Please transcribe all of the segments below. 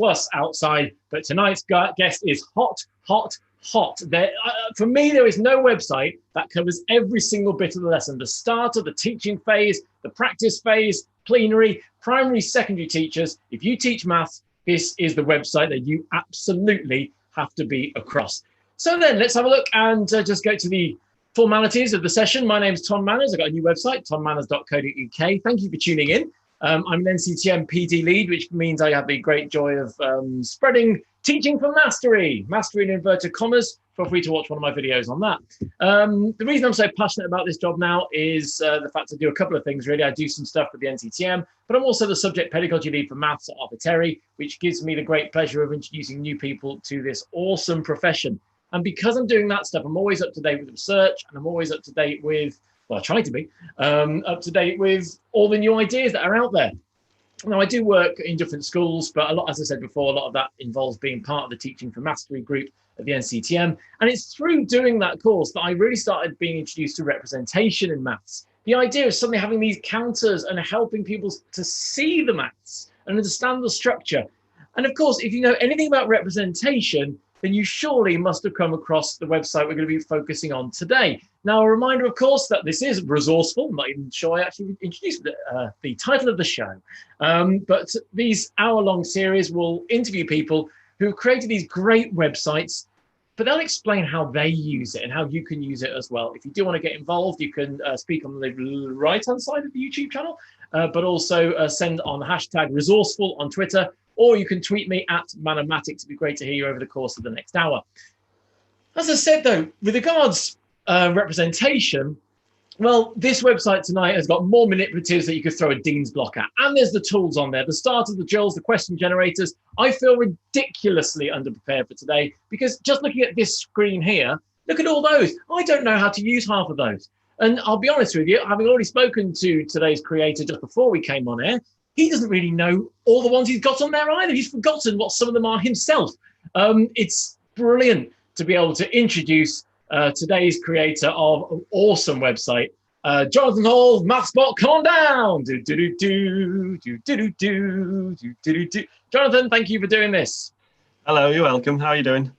plus outside, but tonight's guest is hot, hot, hot. For me, there is no website that covers every single bit of the lesson: the starter, the teaching phase, the practice phase, plenary, primary, secondary teachers. If you teach maths, this is the website that you absolutely have to be across. So then let's have a look and just go to the formalities of the session. My name is Tom Manners. I've got a new website, tommanners.co.uk. Thank you for tuning in. I'm an NCTM PD lead, which means I have the great joy of spreading teaching for mastery in inverted commas. Feel free to watch one of my videos on that. The reason I'm so passionate about this job now is the fact I do a couple of things, really. I do some stuff with the NCTM, but I'm also the subject pedagogy lead for maths at Arthur Terry, which gives me the great pleasure of introducing new people to this awesome profession. And because I'm doing that stuff, I'm always up to date with research, and I'm always up to date with, well, I try to be, up to date with all the new ideas that are out there. Now, I do work in different schools, but a lot, as I said before, a lot of that involves being part of the Teaching for Mastery group at the NCTM. And it's through doing that course that I really started being introduced to representation in maths. The idea of suddenly having these counters and helping people to see the maths and understand the structure. And of course, if you know anything about representation, then you surely must have come across the website we're going to be focusing on today. Now, a reminder, of course, that this is resourceful. I'm not even sure I actually introduced the title of the show. But these hour-long series will interview people who created these great websites, but they'll explain how they use it and how you can use it as well. If you do want to get involved, you can speak on the right-hand side of the YouTube channel, but also send on hashtag resourceful on Twitter, or you can tweet me at Manomatics. It'd be great to hear you over the course of the next hour. As I said, though, with regards representation, well, this website tonight has got more manipulatives that you could throw a Dean's block at. And there's the tools on there, the starters, the drills, the question generators. I feel ridiculously underprepared for today because just looking at this screen here, look at all those. I don't know how to use half of those. And I'll be honest with you, having already spoken to today's creator just before we came on air, he doesn't really know all the ones he's got on there either. He's forgotten what some of them are himself. It's brilliant to be able to introduce today's creator of an awesome website, Jonathan Hall, MathSpot, come on down. Jonathan, thank you for doing this. Hello, you're welcome. How are you doing?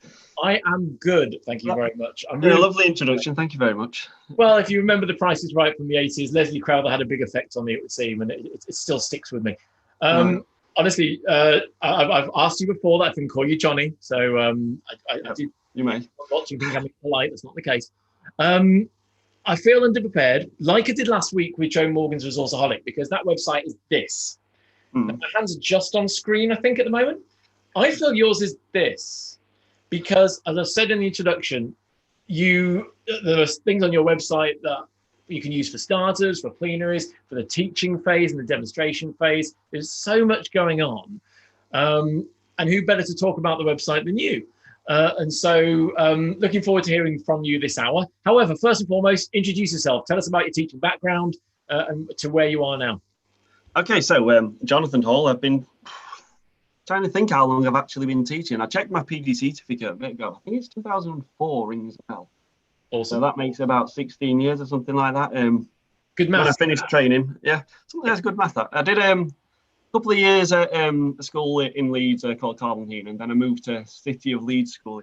I am good, thank you very much. A lovely introduction, thank you very much. Well, if you remember The Price is Right from the 80s, Leslie Crowther had a big effect on me, it would seem, and it still sticks with me. Honestly, I've asked you before that I can call you Johnny, so I did. You may. Watching think I'm polite, that's not the case. I feel underprepared, like I did last week with Joe Morgan's Resourceaholic, because that website is this. And my hands are just on screen, I think, at the moment. I feel yours is this. Because, as I said in the introduction, there are things on your website that you can use for starters, for plenaries, for the teaching phase and the demonstration phase. There's so much going on. And who better to talk about the website than you? And so looking forward to hearing from you this hour. However, first and foremost, introduce yourself. Tell us about your teaching background and to where you are now. Okay, so Jonathan Hall, I've been trying to think how long I've actually been teaching. I checked my PGC certificate a bit ago. I think it's 2004, rings a bell. Awesome. So that makes about 16 years or something like that. Good math. When I finished training, yeah, that's good math. I did a couple of years at a school in Leeds called Carlton, and then I moved to City of Leeds School.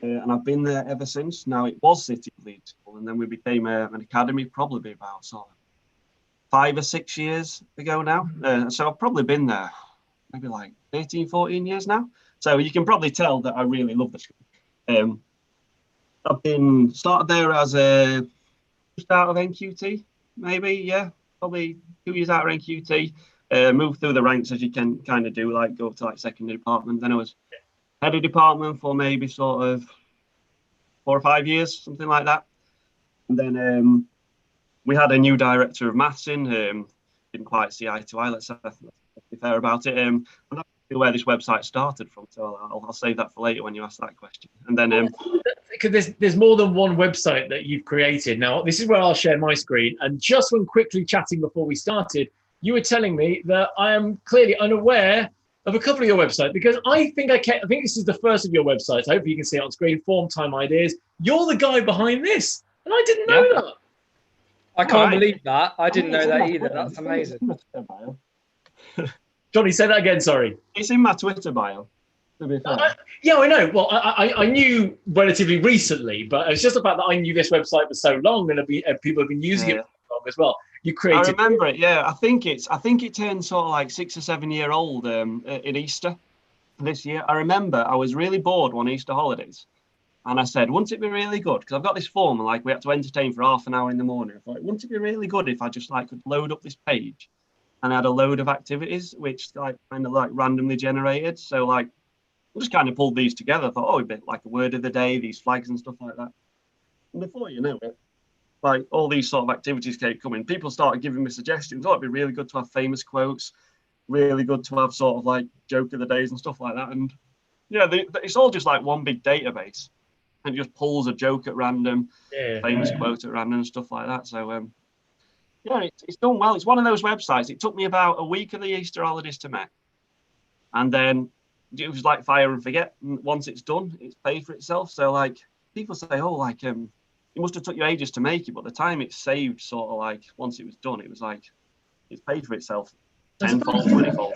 And I've been there ever since. Now, it was City of Leeds School, and then we became an academy probably about sort of 5 or 6 years ago now. So I've probably been there maybe like 13, 14 years now. So you can probably tell that I really love the school. I've been started there as just out of NQT, maybe, yeah, probably 2 years out of NQT. Moved through the ranks as you can kind of do, like go to like secondary department. Then I was head of department for maybe sort of 4 or 5 years, something like that. And then we had a new director of maths in, didn't quite see eye to eye, let's be fair about it. I'm not sure where this website started from, so I'll save that for later when you ask that question. And then because there's more than one website that you've created. Now, this is where I'll share my screen. And just when quickly chatting before we started, you were telling me that I am clearly unaware of a couple of your websites, because I think this is the first of your websites. Hopefully you can see it on screen. Form Time Ideas. You're the guy behind this, and I didn't know that. I can't believe that. I didn't know that either. That's amazing. Johnny, say that again. Sorry. It's in my Twitter bio. To be fair. Yeah, I know. Well, I knew relatively recently, but it's just the fact that I knew this website for so long, and people have been using it for so long as well. You created. I remember it. Yeah, I think it turned sort of like 6 or 7 year old in Easter this year. I remember I was really bored one Easter holidays, and I said, "Wouldn't it be really good?" Because I've got this form, and like we had to entertain for half an hour in the morning. I thought, "Wouldn't it be really good if I just like could load up this page, and had a load of activities which like kind of like randomly generated?" So like. I just kind of pulled these together. I thought, oh, a bit like a word of the day, these flags and stuff like that. And before you know it, like all these sort of activities kept coming. People started giving me suggestions. Oh, it'd be really good to have famous quotes, really good to have sort of like joke of the days and stuff like that. And yeah, it's all just like one big database, and it just pulls a joke at random, famous quote at random and stuff like that. So yeah, it's done well. It's one of those websites. It took me about a week of the Easter holidays to make, and then it was like fire and forget. Once it's done, it's paid for itself. So like people say, oh, like it must have took you ages to make it, but the time it's saved, sort of like once it was done, it was like it's paid for itself tenfold, 20-fold.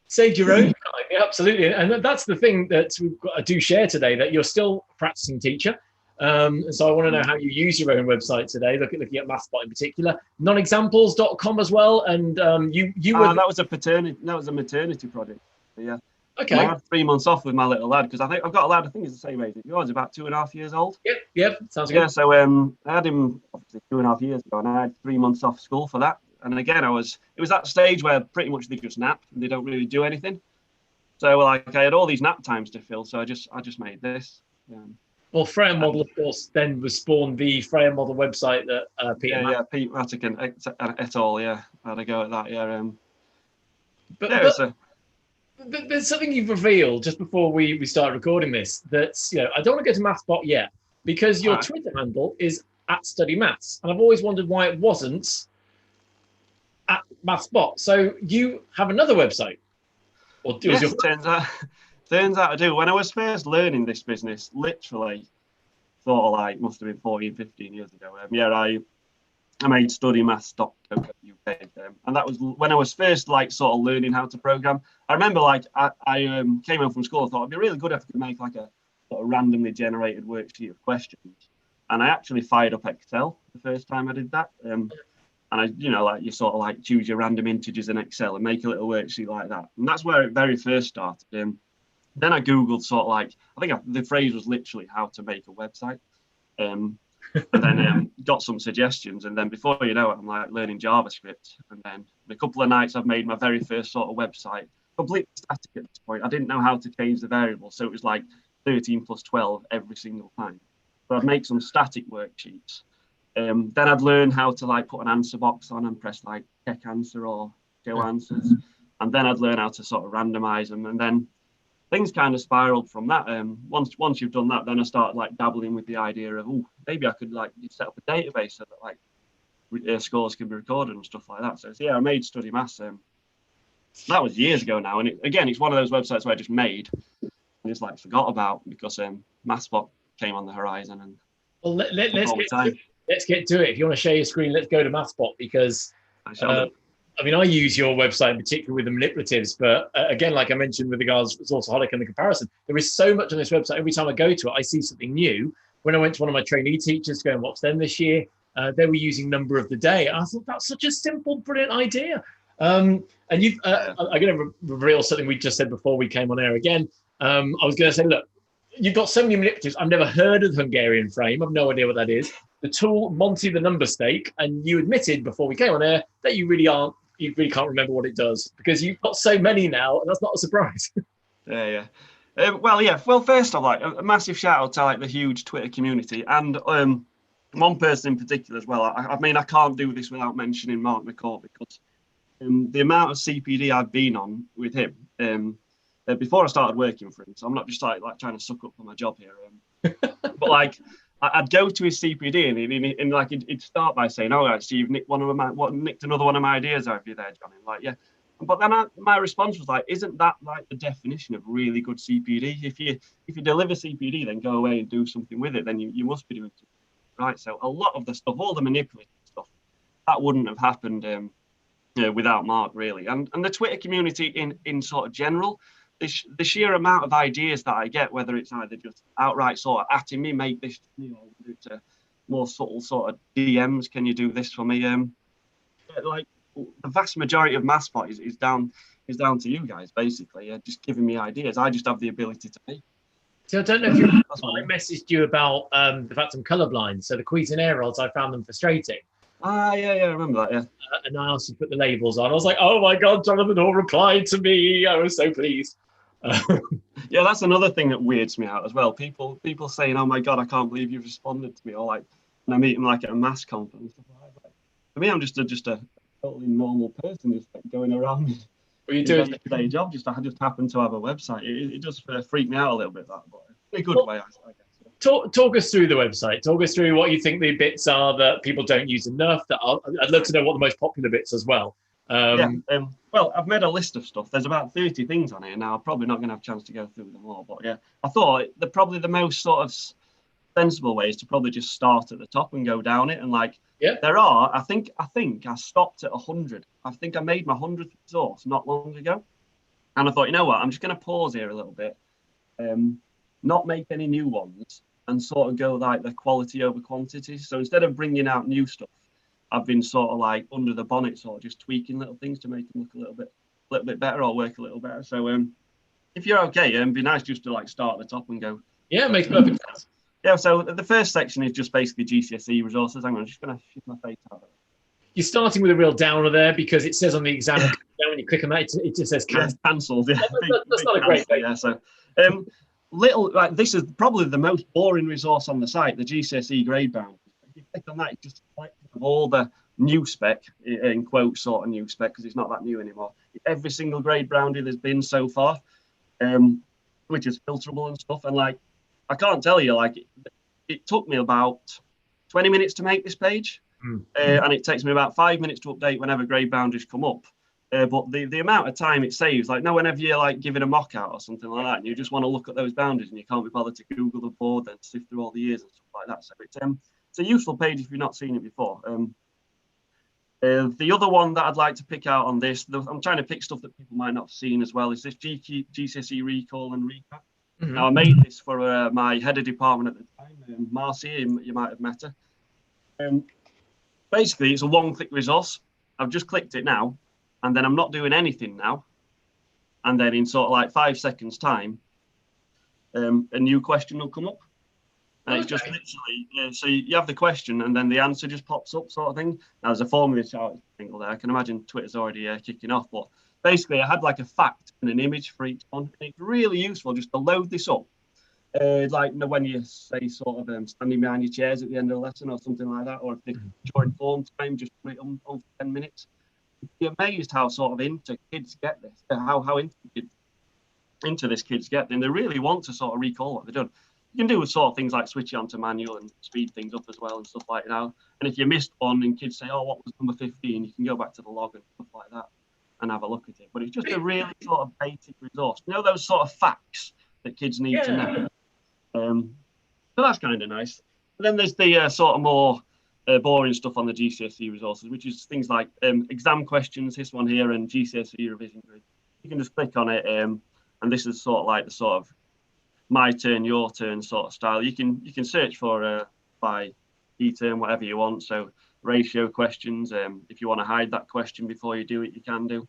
Saved your own time, yeah, absolutely. And that's the thing that I do share today, that you're still a practicing teacher. So I want to know how you use your own website today, looking at MathSpot in particular, nonexamples.com as well. And you were that was a maternity project. Yeah. Okay. I had 3 months off with my little lad because I think I've got a lad. I think he's the same age as yours, about 2.5 years old. Yep. Sounds good. Yeah. So I had him obviously 2.5 years ago, and I had 3 months off school for that. And again, it was that stage where pretty much they just nap and they don't really do anything. So like I had all these nap times to fill, so I just made this. Well, Freya Model, of course, then was spawned the Freya Model website that Peter Pete Matican et al. Yeah, I had a go at that. Yeah. But there's something you've revealed just before we start recording this. That's I don't want to go to MathSpot yet because your Twitter handle is @StudyMaths, and I've always wondered why it wasn't at MathSpot. So you have another website, or yes, turns out I do. When I was first learning this business, literally, sort of like must have been 14, 15 years ago. I made studymaths.co.uk, and that was when I was first like sort of learning how to program. I remember like I came home from school and thought it'd be really good if I could make like a sort of randomly generated worksheet of questions, and I actually fired up Excel the first time I did that. And I, like you sort of like choose your random integers in Excel and make a little worksheet like that, and that's where it very first started. Then I googled sort of like the phrase was literally how to make a website. And then got some suggestions, and then before you know it, I'm like learning JavaScript, and then in a couple of nights I've made my very first sort of website, completely static at this point. I didn't know how to change the variables, so it was like 13 plus 12 every single time. So I'd make some static worksheets. Then I'd learn how to like put an answer box on and press like check answer or show answers, and then I'd learn how to sort of randomize them, and then things kind of spiraled from that. Once you've done that, then I started like dabbling with the idea of, maybe I could like set up a database so that like scores can be recorded and stuff like that. So yeah, I made Study Maths. That was years ago now, and it's one of those websites where I just made and just like forgot about because MathSpot came on the horizon. And well, let's get to it. If you want to share your screen, let's go to MathSpot because. I use your website in particular with the manipulatives, but again, like I mentioned with regards to Resourceaholic and the comparison, there is so much on this website. Every time I go to it, I see something new. When I went to one of my trainee teachers to go and watch them this year, they were using number of the day. I thought that's such a simple, brilliant idea. And I'm going to reveal something we just said before we came on air again. I was going to say, look, you've got so many manipulatives. I've never heard of the Hungarian frame. I've no idea what that is. The tool, Monty the number stake, and you admitted before we came on air that you really can't remember what it does because you've got so many now, and that's not a surprise. Yeah. Well, first, I'd like a massive shout out to like the huge Twitter community, and one person in particular as well. I can't do this without mentioning Mark McCall because the amount of CPD I've been on with him before I started working for him. So I'm not just like trying to suck up for my job here, but like. I'd go to his CPD and he'd start by saying, "Oh, so you've nicked nicked another one of my ideas over you there, Johnny." Like, yeah. But then my response was like, "Isn't that like the definition of really good CPD? If you deliver CPD, then go away and do something with it. Then you must be doing something right." So a lot of the stuff, all the manipulative stuff, that wouldn't have happened without Mark, really. And the Twitter community in sort of general, the sheer amount of ideas that I get, whether it's either just outright sort of atting me, make this, to more subtle sort of DMs, can you do this for me? Like the vast majority of MathSpot is down to you guys, basically, just giving me ideas. I just have the ability to make. So I don't know if you remember, I messaged you about the fact I'm colourblind. So the Cuisinart rods, I found them frustrating. Ah, yeah, I remember that, yeah. And I asked you to put the labels on. I was like, oh my God, Jonathan Hall replied to me. I was so pleased. Yeah, that's another thing that weirds me out as well. People saying, oh my God, I can't believe you've responded to me. Or like, when I meet them like at a mass conference. For me, I'm just a totally normal person, just like going around. What are you doing? Day job. I just happen to have a website. It does freak me out a little bit, that, but in a good way, I guess. Talk us through the website. Talk us through what you think the bits are that people don't use enough. I'd love to know what the most popular bits as well. Well, I've made a list of stuff. There's about 30 things on here now. I'm probably not going to have a chance to go through them all, but yeah, I thought probably the most sort of sensible way is to probably just start at the top and go down it. And like, there are, I think I stopped at 100. I think I made my 100th resource not long ago. And I thought, you know what, I'm just going to pause here a little bit, not make any new ones, and sort of go like the quality over quantity. So instead of bringing out new stuff, I've been sort of like under the bonnet, sort of just tweaking little things to make them look a little bit better or work a little better. So if you're okay, it'd be nice just to like start at the top and go. Yeah, it makes perfect sense. Yeah, so the first section is just basically GCSE resources. I'm just going to shift my face out. You're starting with a real downer there because it says on the exam, when you click on that, it just says cancelled. Yeah, cancelled. Yeah, that's not a great thing. Yeah, so this is probably the most boring resource on the site, the GCSE grade bound. If you click on that, it just selects all the new spec, in quotes, sort of new spec, because it's not that new anymore. Every single grade boundary there's been so far, which is filterable and stuff. And like, I can't tell you, like, it took me about 20 minutes to make this page, and it takes me about 5 minutes to update whenever grade boundaries come up. But the amount of time it saves, like, now whenever you're like giving a mock out or something like that, and you just want to look at those boundaries and you can't be bothered to Google the board and sift through all the years and stuff like that. So it's a useful page if you've not seen it before. The other one that I'd like to pick out on this, I'm trying to pick stuff that people might not have seen as well, is this GCSE recall and recap. Mm-hmm. Now, I made this for my head of department at the time, Marcia, you might have met her. Basically, it's a one-click resource. I've just clicked it now, and then I'm not doing anything now. And then in sort of like 5 seconds' time, a new question will come up. And it's just literally, so you have the question and then the answer just pops up, sort of thing. Now, there's a formula chart there. I can imagine Twitter's already kicking off, but basically I had like a fact and an image for each one. And it's really useful just to load this up. Like, you know, when you say sort of standing behind your chairs at the end of the lesson or something like that, or if they're during form time, just put it on for 10 minutes. You'd be amazed how sort of into kids get this, how into this kids get, and they really want to sort of recall what they've done. You can do sort of things like switch it on to manual and speed things up as well and stuff like that. And if you missed one and kids say, oh, what was number 15? You can go back to the log and stuff like that and have a look at it. But it's just a really sort of basic resource. You know, those sort of facts that kids need to know. So that's kind of nice. But then there's the sort of more boring stuff on the GCSE resources, which is things like exam questions, this one here, and GCSE revision grid. You can just click on it, and this is sort of like the sort of my turn, your turn sort of style. You can search for by key term, whatever you want. So ratio questions, if you want to hide that question before you do it, you can do,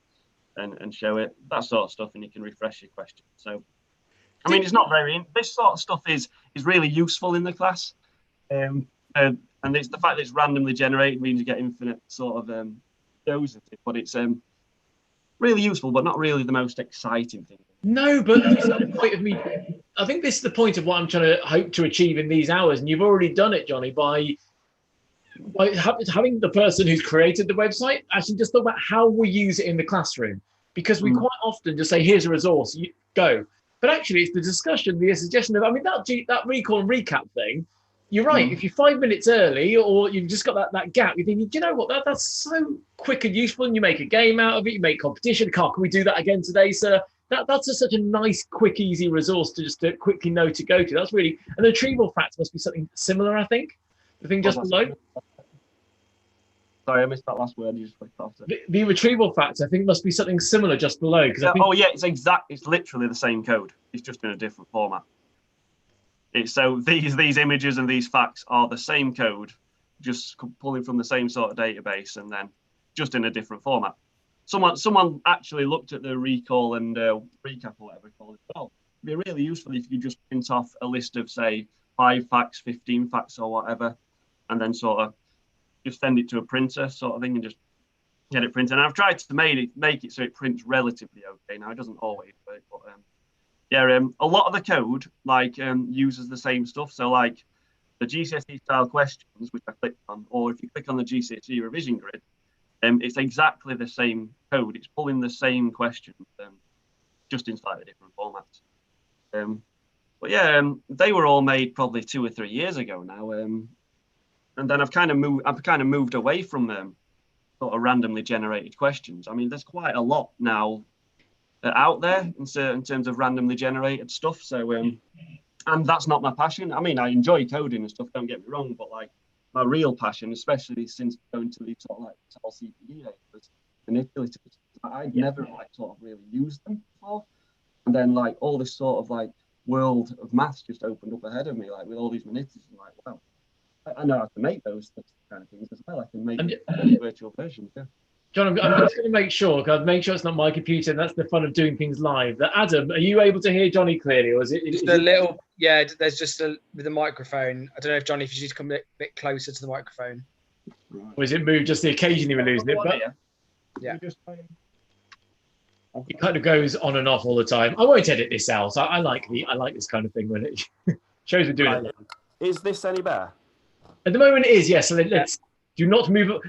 and show it, that sort of stuff, and you can refresh your question. So, I mean, it's not this sort of stuff is really useful in the class, and it's the fact that it's randomly generated means you get infinite sort of shows of it, but it's really useful, but not really the most exciting thing. No, but that's the point of me. I think this is the point of what I'm trying to hope to achieve in these hours, and you've already done it, Johnny, by having the person who's created the website actually just thought about how we use it in the classroom, because we quite often just say, here's a resource, you go. But actually, it's the discussion, the suggestion of, I mean, that recall and recap thing, you're right. If you're 5 minutes early or you've just got that gap, you think, do you know what, that's so quick and useful, and you make a game out of it, you make competition. Can we do that again today, sir? That's such a nice, quick, easy resource to quickly know to go to. That's really, and the retrieval facts must be something similar, I think. The thing just below. Sorry, I missed that last word. You just clicked off it. The retrieval factor, I think, must be something similar just below. Because Yeah, I think, oh yeah, it's literally the same code. It's just in a different format. So these images and these facts are the same code, just pulling from the same sort of database, and then just in a different format. Someone actually looked at the recall and recap or whatever it's called. Well, it'd be really useful if you could just print off a list of, say, 5 facts, 15 facts or whatever, and then sort of just send it to a printer sort of thing and just get it printed. And I've tried to make it so it prints relatively okay. Now, it doesn't always work, but yeah, a lot of the code uses the same stuff. So like the GCSE style questions, which I clicked on, or if you click on the GCSE revision grid, it's exactly the same code. It's pulling the same questions, just in slightly different formats. But yeah, they were all made probably 2 or 3 years ago now, and then I've kind of moved away from sort of randomly generated questions. I mean, there's quite a lot now out there in terms of randomly generated stuff. So, and that's not my passion. I mean, I enjoy coding and stuff. Don't get me wrong, but like my real passion, especially since going to these sort of like CPE, was manipulatives. I'd never sort of really used them before, and then like all this sort of like world of maths just opened up ahead of me, like with all these manipulatives. And like, wow, I know how to make those kind of things as well. I can make virtual versions. Yeah. John, I'm just going to make sure it's not my computer. And that's the fun of doing things live. Adam, are you able to hear Johnny clearly, or is it just a little? Yeah, there's just with the microphone. I don't know if Johnny, if you just come a bit closer to the microphone. Or is it moved just occasionally we're losing it? But yeah, it kind of goes on and off all the time. I won't edit this out. I like this kind of thing when it shows we're doing it. Is this any better? At the moment, it is. Yes. So let's do not move.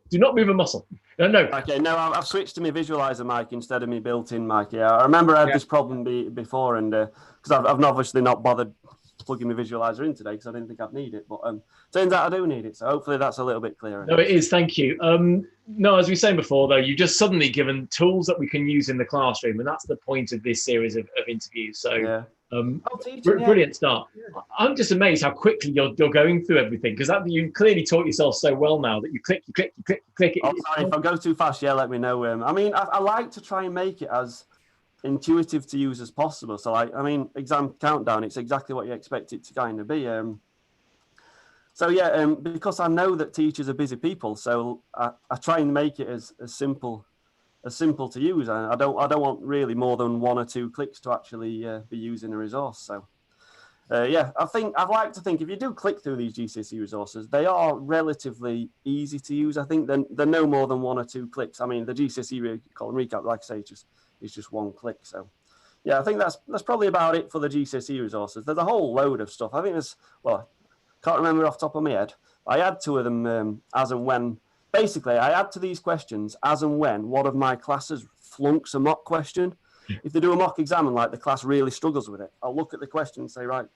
Do not move a muscle. No. Okay, no, I've switched to my visualizer mic instead of my built-in mic. Yeah, I remember I had this problem before, and because I've obviously not bothered plugging my visualizer in today because I didn't think I'd need it, but turns out I do need it. So hopefully that's a little bit clearer. No, it is. Thank you. No, as we were saying before, though, you've just suddenly given tools that we can use in the classroom, and that's the point of this series of interviews. So. Yeah. Brilliant start. Yeah. I'm just amazed how quickly you're going through everything, because you clearly taught yourself so well now that you click. Oh, sorry, if I go too fast, let me know. I mean, I like to try and make it as intuitive to use as possible. So, exam countdown, it's exactly what you expect it to kind of be. Because I know that teachers are busy people, so I try and make it as simple to use. I don't want really more than 1 or 2 clicks to actually be using a resource. So I'd like to think if you do click through these GCSE resources, they are relatively easy to use. I think they're no more than 1 or 2 clicks. I mean, the GCSE column recap, like I say, it's just 1 click. So yeah, I think that's probably about it for the GCSE resources. There's a whole load of stuff. I think can't remember off the top of my head. I add 2 of them as and when. Basically, I add to these questions as and when one of my classes flunks a mock question. If they do a mock exam and the class really struggles with it, I'll look at the question and say, right,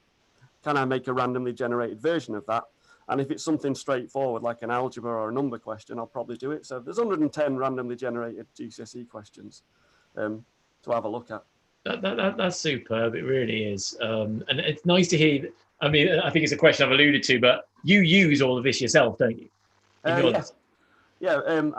can I make a randomly generated version of that? And if it's something straightforward, like an algebra or a number question, I'll probably do it. So there's 110 randomly generated GCSE questions to have a look at. That's superb. It really is. And it's nice to hear. I mean, I think it's a question I've alluded to, but you use all of this yourself, don't you? I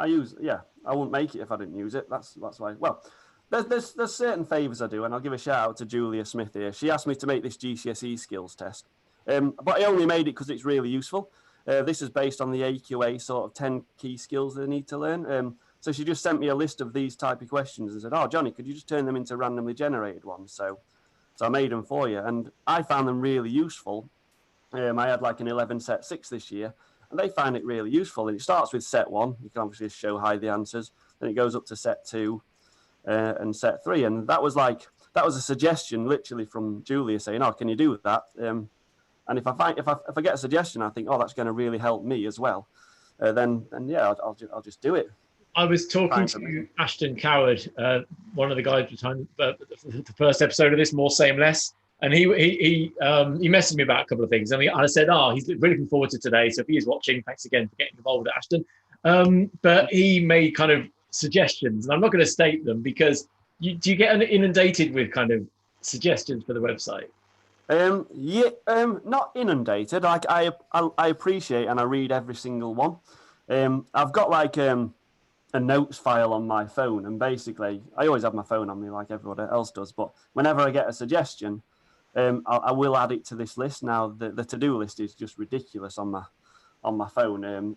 use. Yeah, I wouldn't make it if I didn't use it. That's why. Well, there's certain favours I do, and I'll give a shout out to Julia Smith here. She asked me to make this GCSE skills test, but I only made it because it's really useful. This is based on the AQA sort of 10 key skills they need to learn. So she just sent me a list of these type of questions and said, "Oh, Johnny, could you just turn them into randomly generated ones?" So I made them for you, and I found them really useful. I had an 11 set 6 this year. And they find it really useful. And it starts with set 1. You can obviously show high the answers. Then it goes up to set 2 and set 3. And that was a suggestion literally from Julia saying, "Oh, can you do that?" And if I get a suggestion, I think, "Oh, that's going to really help me as well." Then I'll just do it. I was talking to Ashton Coward, one of the guys behind the first episode of this, More Same Less. And he messaged me about a couple of things, and I said, he's really looking forward to today. So if he is watching, thanks again for getting involved, Ashton. But he made kind of suggestions, and I'm not going to state them because do you get inundated with kind of suggestions for the website? Not inundated. I appreciate and I read every single one. I've got like a notes file on my phone, and basically I always have my phone on me like everyone else does, but whenever I get a suggestion, I will add it to this list. Now the to-do list is just ridiculous on my phone,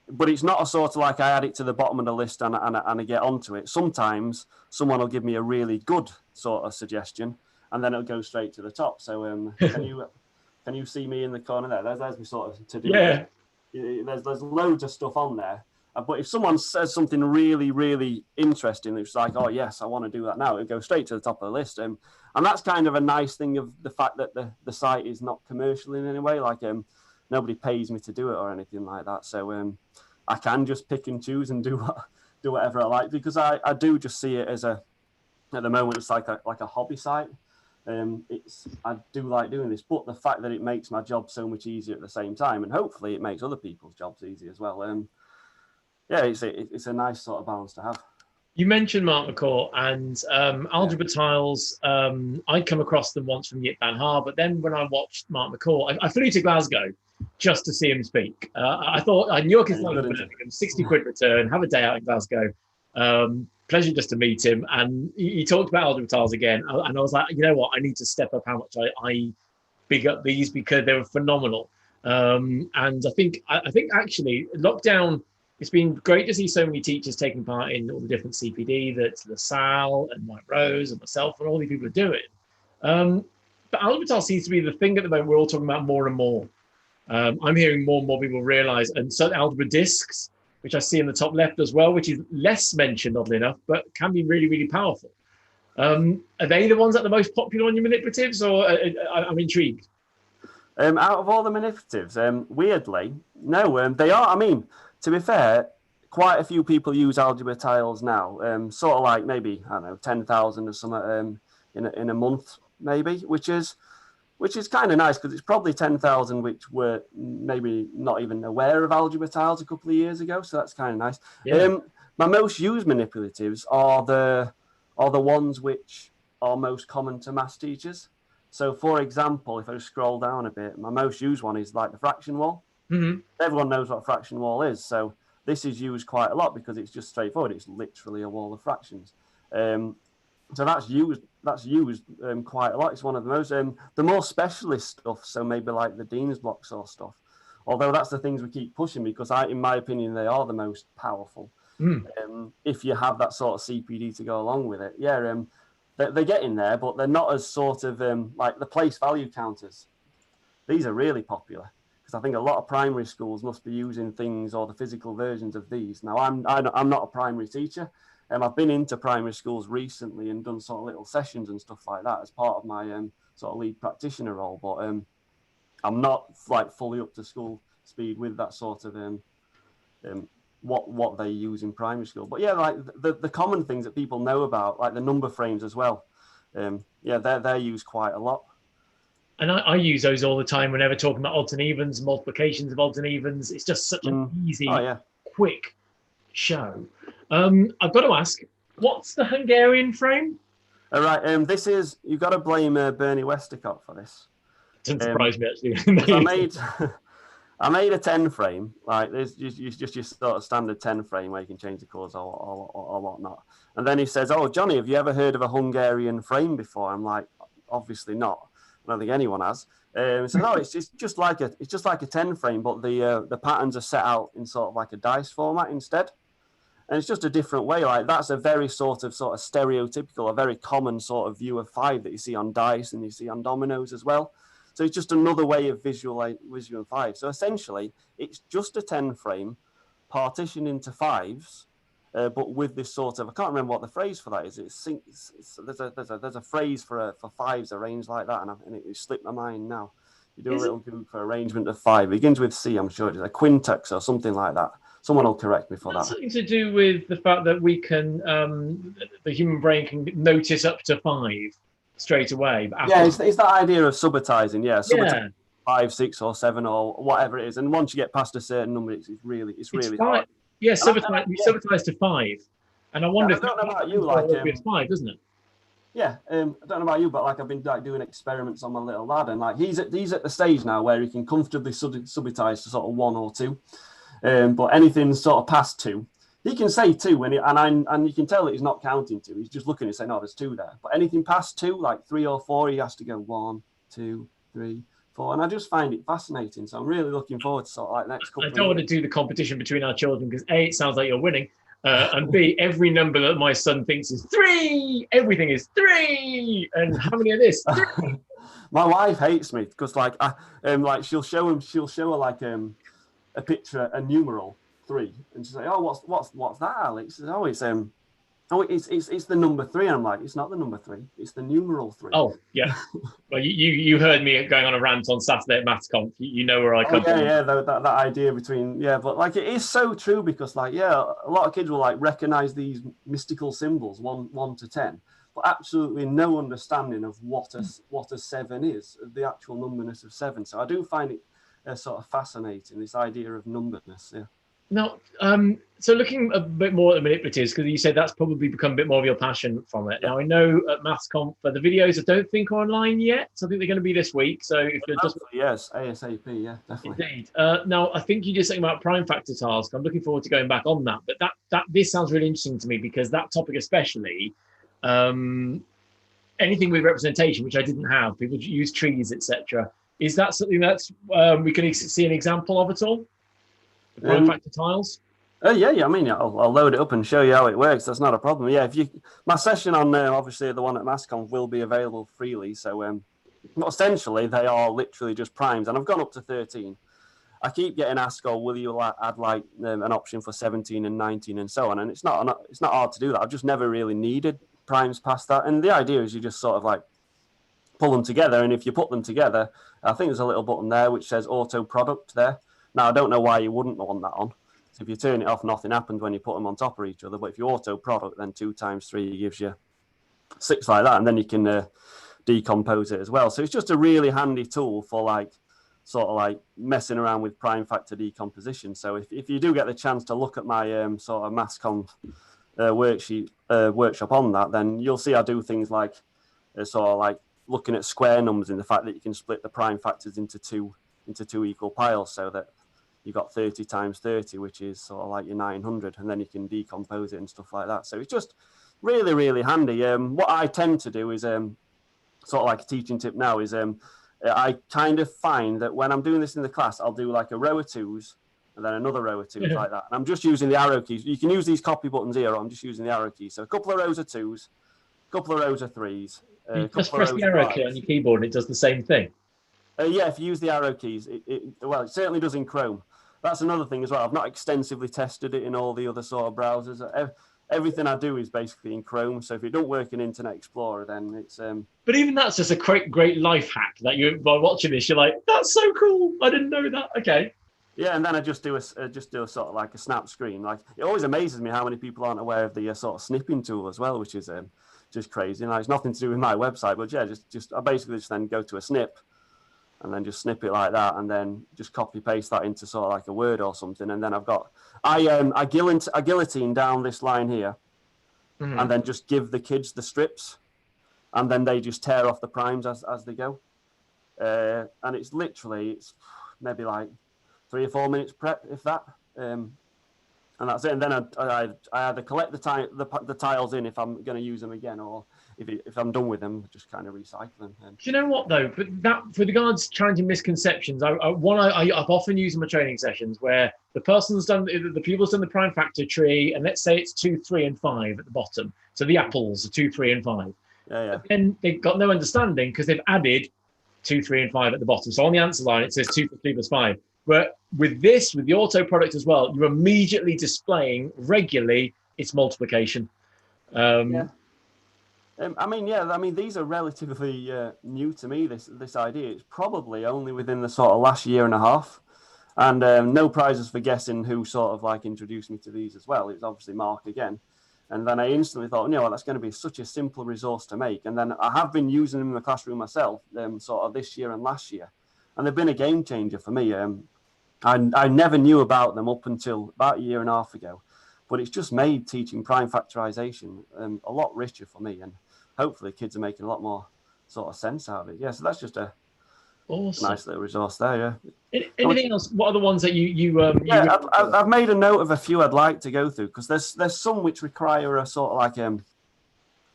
but it's not a sort of like I add it to the bottom of the list and I get onto it. Sometimes someone will give me a really good sort of suggestion, and then it'll go straight to the top. So can you see me in the corner there? There's my sort of to-do list. There's loads of stuff on there. But if someone says something really, really interesting, it's like, oh yes, I want to do that now, it goes straight to the top of the list. And that's kind of a nice thing of the fact that the site is not commercial in any way. Like nobody pays me to do it or anything like that. So I can just pick and choose and do whatever I like, because I do just see it as at the moment it's like a hobby site. I do like doing this, but the fact that it makes my job so much easier at the same time, and hopefully it makes other people's jobs easy as well. Yeah, it's a nice sort of balance to have. You mentioned Mark McCaw and Algebra Tiles. I'd come across them once from Yip Van Haar, but then when I watched Mark McCaw, I flew to Glasgow just to see him speak. I thought I knew I could find him, 60 quid return, have a day out in Glasgow. Pleasure just to meet him. And he talked about Algebra Tiles again. And I was like, you know what? I need to step up how much I big up these, because they were phenomenal. And I think actually lockdown, it's been great to see so many teachers taking part in all the different CPD that LaSalle and Mike Rose and myself and all these people are doing. But Algebra Tiles seems to be the thing at the moment we're all talking about more and more. I'm hearing more and more people realize, and so algebra discs, which I see in the top left as well, which is less mentioned, oddly enough, but can be really, really powerful. Are they the ones that are the most popular on your manipulatives, or I'm intrigued? Out of all the manipulatives, weirdly, no, they are. I mean, to be fair, quite a few people use Algebra Tiles now, sort of like maybe, I don't know, 10,000 or something in a month, maybe, which is kind of nice, because it's probably 10,000 which were maybe not even aware of Algebra Tiles a couple of years ago, so that's kind of nice. Yeah. My most used manipulatives are the ones which are most common to maths teachers. So, for example, if I just scroll down a bit, my most used one is like the fraction wall. Mm-hmm. Everyone knows what a fraction wall is, so this is used quite a lot because it's just straightforward. It's literally a wall of fractions. So that's used quite a lot. It's one of the most the more specialist stuff. So maybe like the Dean's blocks or stuff. Although that's the things we keep pushing, because in my opinion, they are the most powerful. If you have that sort of CPD to go along with it, they're getting there, but they're not as sort of like the place value counters. These are really popular, because I think a lot of primary schools must be using things or the physical versions of these. Now, I'm not a primary teacher. I've been into primary schools recently and done sort of little sessions and stuff like that as part of my sort of lead practitioner role, but I'm not like fully up to school speed with that sort of what they use in primary school. But yeah, like the common things that people know about, like the number frames as well. They're used quite a lot. And I use those all the time whenever talking about odds and evens, multiplications of odds and evens. It's just such an easy, quick show. I've got to ask, what's the Hungarian frame? All right, this is, you've got to blame Bernie Westacott for this. Doesn't surprise me, actually. I made a 10 frame, like there's just your sort of standard 10 frame where you can change the colours or whatnot. And then he says, "Oh, Johnny, have you ever heard of a Hungarian frame before?" I'm like, obviously not. I don't think anyone has. So no, it's just like a 10 frame, but the patterns are set out in sort of like a dice format instead. And it's just a different way. Like that's a very sort of stereotypical, a very common sort of view of 5 that you see on dice and you see on dominoes as well. So it's just another way of visualizing 5. So essentially, it's just a 10 frame partitioned into 5s, but with this sort of, I can't remember what the phrase for that is. There's a phrase for 5s arranged like that, and it slipped my mind now. You do a little Google for arrangement of 5. It begins with C, I'm sure it's a quintex or something like that. Someone will correct me for that. Something to do with the fact that we can, the human brain can notice up to 5 straight away. It's that idea of subitizing. Subitizing 5, 6, or 7, or whatever it is. And once you get past a certain number, it's really hard. Yeah, subitize to 5. And I wonder if I don't know about you, like it's 5, doesn't it? Yeah, I don't know about you, but like I've been like doing experiments on my little lad, and like he's at the stage now where he can comfortably subitize to sort of 1 or 2. But anything sort of past 2, he can say 2, and you can tell that he's not counting 2. He's just looking and saying, "No, there's 2 there." But anything past 2, like 3 or 4, he has to go 1, 2, 3, 4. And I just find it fascinating. So I'm really looking forward to sort of like the next couple. I don't want to do the competition between our children because A, it sounds like you're winning, and B, every number that my son thinks is 3. Everything is 3. And how many of this? 3. My wife hates me because like she'll show her like a picture, a numeral 3, and she'll say, "Oh, what's that, Alex?" Says, "Oh, it's the number 3." And I'm like, "It's not the number 3, it's the numeral 3." Oh, yeah. Well, you heard me going on a rant on Saturday at Maths Conf. You know where I come from. Yeah, that idea between, but like it is so true because like, a lot of kids will like recognize these mystical symbols, 1 to 10, but absolutely no understanding of what a 7 is, the actual numberness of 7. So I do find it sort of fascinating, this idea of numberness. Yeah. Now, so looking a bit more at the manipulatives, because you said that's probably become a bit more of your passion from it. Now, I know at Maths Conf, the videos I don't think are online yet. So I think they're going to be this week. So if you're just... Yes, ASAP, yeah, definitely. Indeed. Now, I think you just saying about prime factor tiles. I'm looking forward to going back on that. But this sounds really interesting to me because that topic especially, anything with representation, which I didn't have, people use trees, etc. Is that something that's we can see an example of at all? The prime factor tiles? Yeah. I mean, I'll load it up and show you how it works. That's not a problem. Yeah, my session on obviously the one at MathsConf will be available freely. So, essentially, they are literally just primes, and I've gone up to 13. I keep getting asked, "Oh, will you add like an option for 17 and 19 and so on?" And it's not hard to do that. I've just never really needed primes past that. And the idea is you just sort of like pull them together, and if you put them together, I think there's a little button there which says auto product there. Now, I don't know why you wouldn't want that on. So if you turn it off, nothing happens when you put them on top of each other. But if you auto product, then 2 times 3 gives you 6 like that. And then you can decompose it as well. So it's just a really handy tool for like sort of like messing around with prime factor decomposition. So if you do get the chance to look at my sort of MathsConf workshop on that, then you'll see I do things like sort of like looking at square numbers in the fact that you can split the prime factors into two equal piles, so that you've got 30 times 30, which is sort of like your 900, and then you can decompose it and stuff like that. So it's just really, really handy. What I tend to do is sort of like a teaching tip now is I kind of find that when I'm doing this in the class, I'll do like a row of 2s and then another row of 2s like that. And I'm just using the arrow keys. You can use these copy buttons here. I'm just using the arrow keys. So a couple of rows of 2s, a couple of rows of 3s. You just press the arrow key on your keyboard and it does the same thing. Yeah, if you use the arrow keys, it certainly does in Chrome. That's another thing as well. I've not extensively tested it in all the other sort of browsers. Everything I do is basically in Chrome. So if it don't work in Internet Explorer, then it's... But even that's just a great life hack that you, by watching this, you're like, that's so cool. I didn't know that. Okay. Yeah, and then I just do a sort of like a snap screen. Like, it always amazes me how many people aren't aware of the sort of snipping tool as well, which is just crazy. And it's nothing to do with my website, but yeah, I basically just then go to a snip and then just snip it like that, and then just copy paste that into sort of like a Word or something. And then I guillotine down this line here, and then just give the kids the strips, and then they just tear off the primes as they go. And it's maybe like 3 or 4 minutes prep, if that. And that's it. And then I either collect the tiles in if I'm going to use them again, or if I'm done with them, just kind of recycle them. Do you know what though? But that, for regards challenging misconceptions, I've often used in my training sessions where the pupil's done the prime factor tree, and let's say it's 2, 3, and 5 at the bottom. So the apples are 2, 3, and 5. Yeah. And they've got no understanding because they've added 2, 3, and 5 at the bottom. So on the answer line it says 2 + 3 + 5. But with the auto product as well, you're immediately displaying regularly its multiplication. Yeah. I mean, these are relatively new to me, this idea. It's probably only within the sort of last year and a half. And no prizes for guessing who sort of like introduced me to these as well. It's obviously Mark again. And then I instantly thought, that's going to be such a simple resource to make. And then I have been using them in the classroom myself, sort of this year and last year. And they've been a game changer for me. I never knew about them up until about a year and a half ago. But it's just made teaching prime factorization a lot richer for me. And hopefully kids are making a lot more sort of sense out of it. Yeah, so that's just a Awesome. Nice little resource there, yeah. Anything else? What are the ones that you Yeah, I've made a note of a few I'd like to go through, because there's some which require a sort of like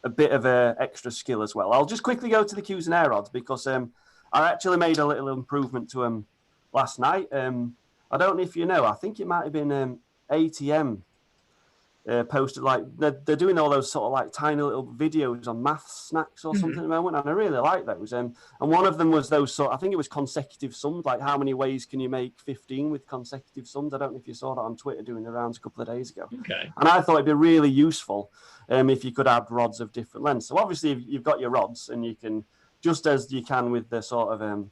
a bit of a extra skill as well. I'll just quickly go to the Q's and air rods, because I actually made a little improvement to them last night. I don't know if you know, I think it might have been ATM posted, like they're doing all those sort of like tiny little videos on math snacks or something at the moment, and I really like those. And one of them was those I think it was consecutive sums, like how many ways can you make 15 with consecutive sums. I don't know if you saw that on Twitter doing the rounds a couple of days ago. Okay. And I thought it'd be really useful if you could add rods of different lengths. So obviously you've got your rods, and you can, just as you can with the sort of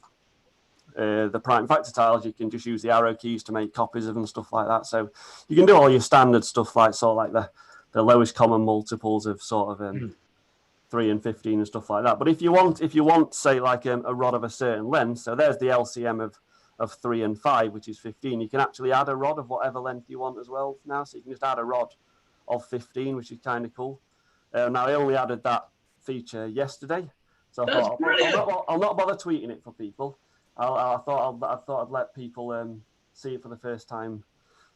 the prime factor tiles, you can just use the arrow keys to make copies of them, stuff like that. So you can do all your standard stuff, like sort of like the lowest common multiples of sort of 3 and 15 and stuff like that. But if you want say like a rod of a certain length, so there's the LCM of 3 and 5, which is 15. You can actually add a rod of whatever length you want as well now. So you can just add a rod of 15, which is kind of cool. Now I only added that feature yesterday, so I thought I'll not bother tweeting it for people. I thought I'd let people see it for the first time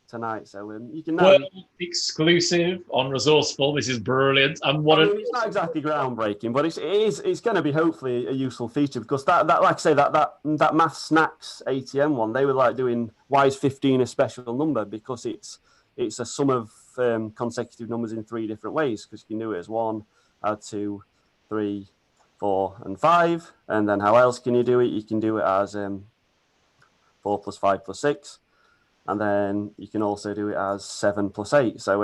tonight. So you can now exclusive on ResourceFULL. This is brilliant. And it's not exactly groundbreaking, but it's going to be hopefully a useful feature, because that like I say that math snacks ATM one, they were like doing why is 15 a special number, because it's a sum of consecutive numbers in 3 different ways, because you can do it as 1, add 2, 3, 4 and 5, and then how else can you do it? You can do it as 4 plus 5 plus 6, and then you can also do it as 7 plus 8. So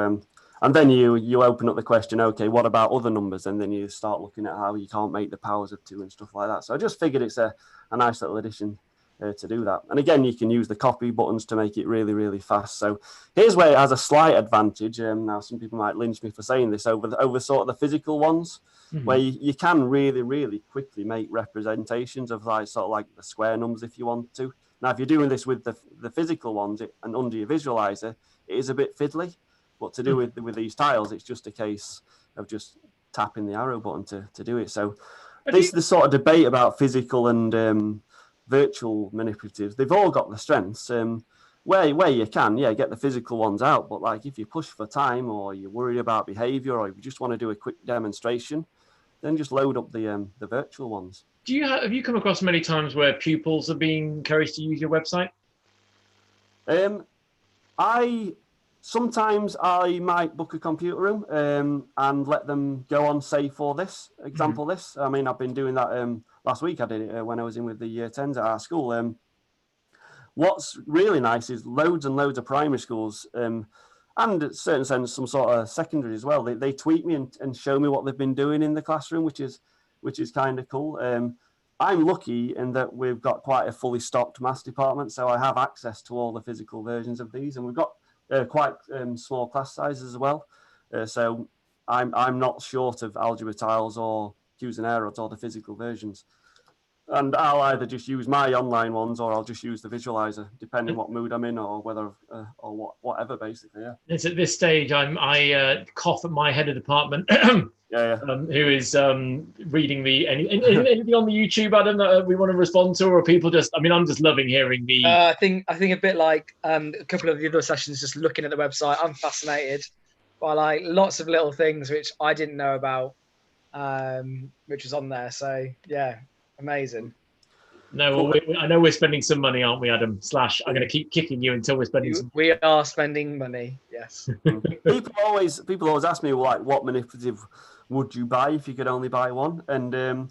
and then you open up the question, okay, what about other numbers? And then you start looking at how you can't make the powers of 2 and stuff like that. So I just figured it's a nice little addition to do that. And again, you can use the copy buttons to make it really, really fast. So here's where it has a slight advantage. Now, some people might lynch me for saying this, over sort of the physical ones, where you can really, really quickly make representations of like sort of like the square numbers if you want to. Now, if you're doing this with the physical ones and under your visualizer, it is a bit fiddly. But to do with these tiles, it's just a case of just tapping the arrow button to do it. So this is the sort of debate about physical and virtual manipulatives. They've all got the strengths. Where you can, get the physical ones out. But like if you push for time, or you're worried about behavior, or you just want to do a quick demonstration, then just load up the virtual ones. Have you come across many times where pupils are being encouraged to use your website? Sometimes I might book a computer room and let them go on, say, for this example. This, I mean, I've been doing that last week. I did it when I was in with the year 10s at our school. What's really nice is loads and loads of primary schools and in a certain sense some sort of secondary as well. They tweet me and show me what they've been doing in the classroom, which is kind of cool. I'm lucky in that we've got quite a fully stocked maths department, so I have access to all the physical versions of these, and we've got quite small class sizes as well. So I'm not short of Algebra Tiles or Q's and air rods or the physical versions. And I'll either just use my online ones, or I'll just use the visualizer, depending what mood I'm in, or whether or whatever, basically. Yeah. It's at this stage I cough at my head of department, who is reading anything on the YouTube, Adam, that we want to respond to, or people just? I mean, I'm just loving hearing the. I think a bit like a couple of the other sessions, just looking at the website. I'm fascinated by like lots of little things which I didn't know about, which was on there. So yeah. Amazing. No, well, I know we're spending some money, aren't we, Adam? / I'm going to keep kicking you until we're spending some. We are spending money. Yes. People always ask me, like, what manipulative would you buy if you could only buy one? And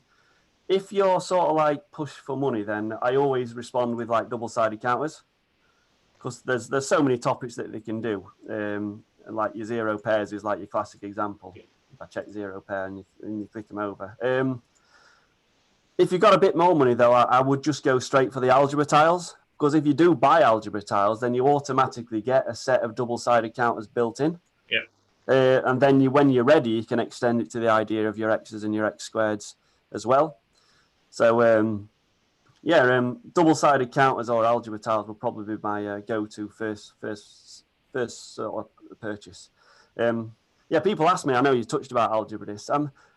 if you're sort of like push for money, then I always respond with like double-sided counters, because there's so many topics that they can do. And like your 0 pairs is like your classic example. If I check 0 pair and you click them over. If you've got a bit more money, though, I would just go straight for the algebra tiles, because if you do buy algebra tiles, then you automatically get a set of double-sided counters built in. Yeah. And then when you're ready, you can extend it to the idea of your x's and your x squareds as well. So, double-sided counters or algebra tiles will probably be my go-to first sort of purchase. People ask me, I know you touched about algebra this.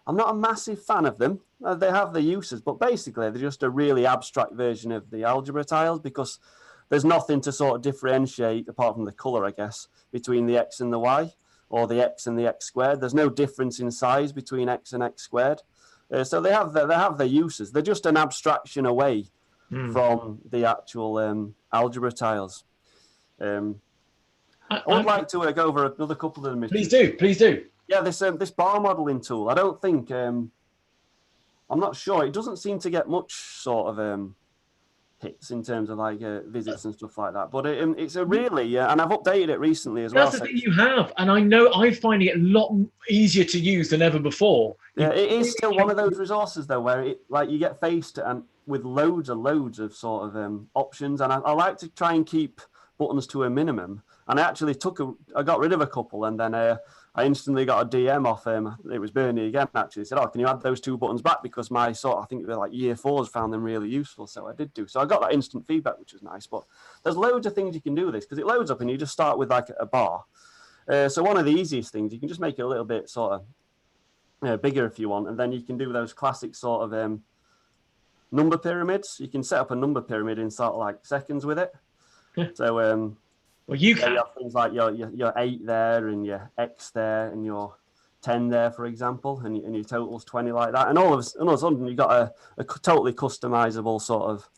I'm not a massive fan of them. They have their uses, but basically they're just a really abstract version of the algebra tiles because there's nothing to sort of differentiate apart from the color, I guess, between the X and the Y or the X and the X squared. There's no difference in size between X and X squared. So they have their uses. They're just an abstraction away from the actual algebra tiles. I would like to go over another couple of them. Please do. Yeah, this bar modeling tool. I don't think I'm not sure. It doesn't seem to get much sort of hits in terms of like visits and stuff like that. But it's a really and I've updated it recently as well. That's the thing you have, and I know I'm finding it a lot easier to use than ever before. Yeah, it is still one of those resources though, where it like you get faced and with loads of sort of options, and I like to try and keep buttons to a minimum. And I actually I got rid of a couple, and then I instantly got a DM off him. It was Bernie again, actually. He said, "Oh, can you add those 2 buttons back?" Because I think they were like year 4s found them really useful. So I did do. So I got that instant feedback, which was nice. But there's loads of things you can do with this because it loads up and you just start with like a bar. So one of the easiest things, you can just make it a little bit sort of bigger if you want. And then you can do those classic sort of number pyramids. You can set up a number pyramid in sort of like seconds with it. So, well, you can have things like your 8 there and your X there and your 10 there, for example, and your total's 20 like that. And all of a sudden, you've got a totally customizable sort of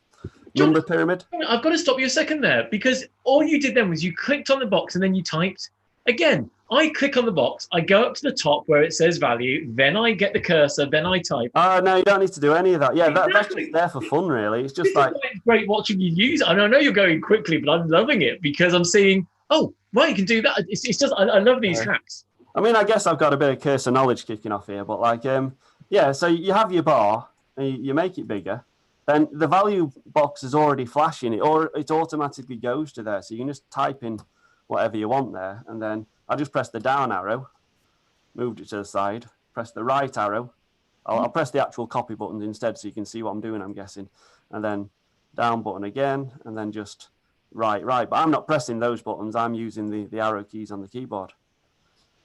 number pyramid. I've got to stop you a second there because all you did then was you clicked on the box and then you typed. Again, I click on the box, I go up to the top where it says value, then I get the cursor, then I type. No, you don't need to do any of that. Yeah, Exactly. That's just there for fun, really. It's just like... It's great watching you use it. And I know you're going quickly, but I'm loving it because I'm seeing, oh, right, you can do that. It's just, I love these hacks. I mean, I guess I've got a bit of cursor knowledge kicking off here, but like, yeah, so you have your bar, and you make it bigger, then the value box is already flashing, it automatically goes to there. So you can just type in whatever you want there, and then I just press the down arrow, moved it to the side, press the right arrow. I'll press the actual copy buttons instead so you can see what I'm doing, I'm guessing. And then down button again, and then just right. But I'm not pressing those buttons. I'm using the arrow keys on the keyboard.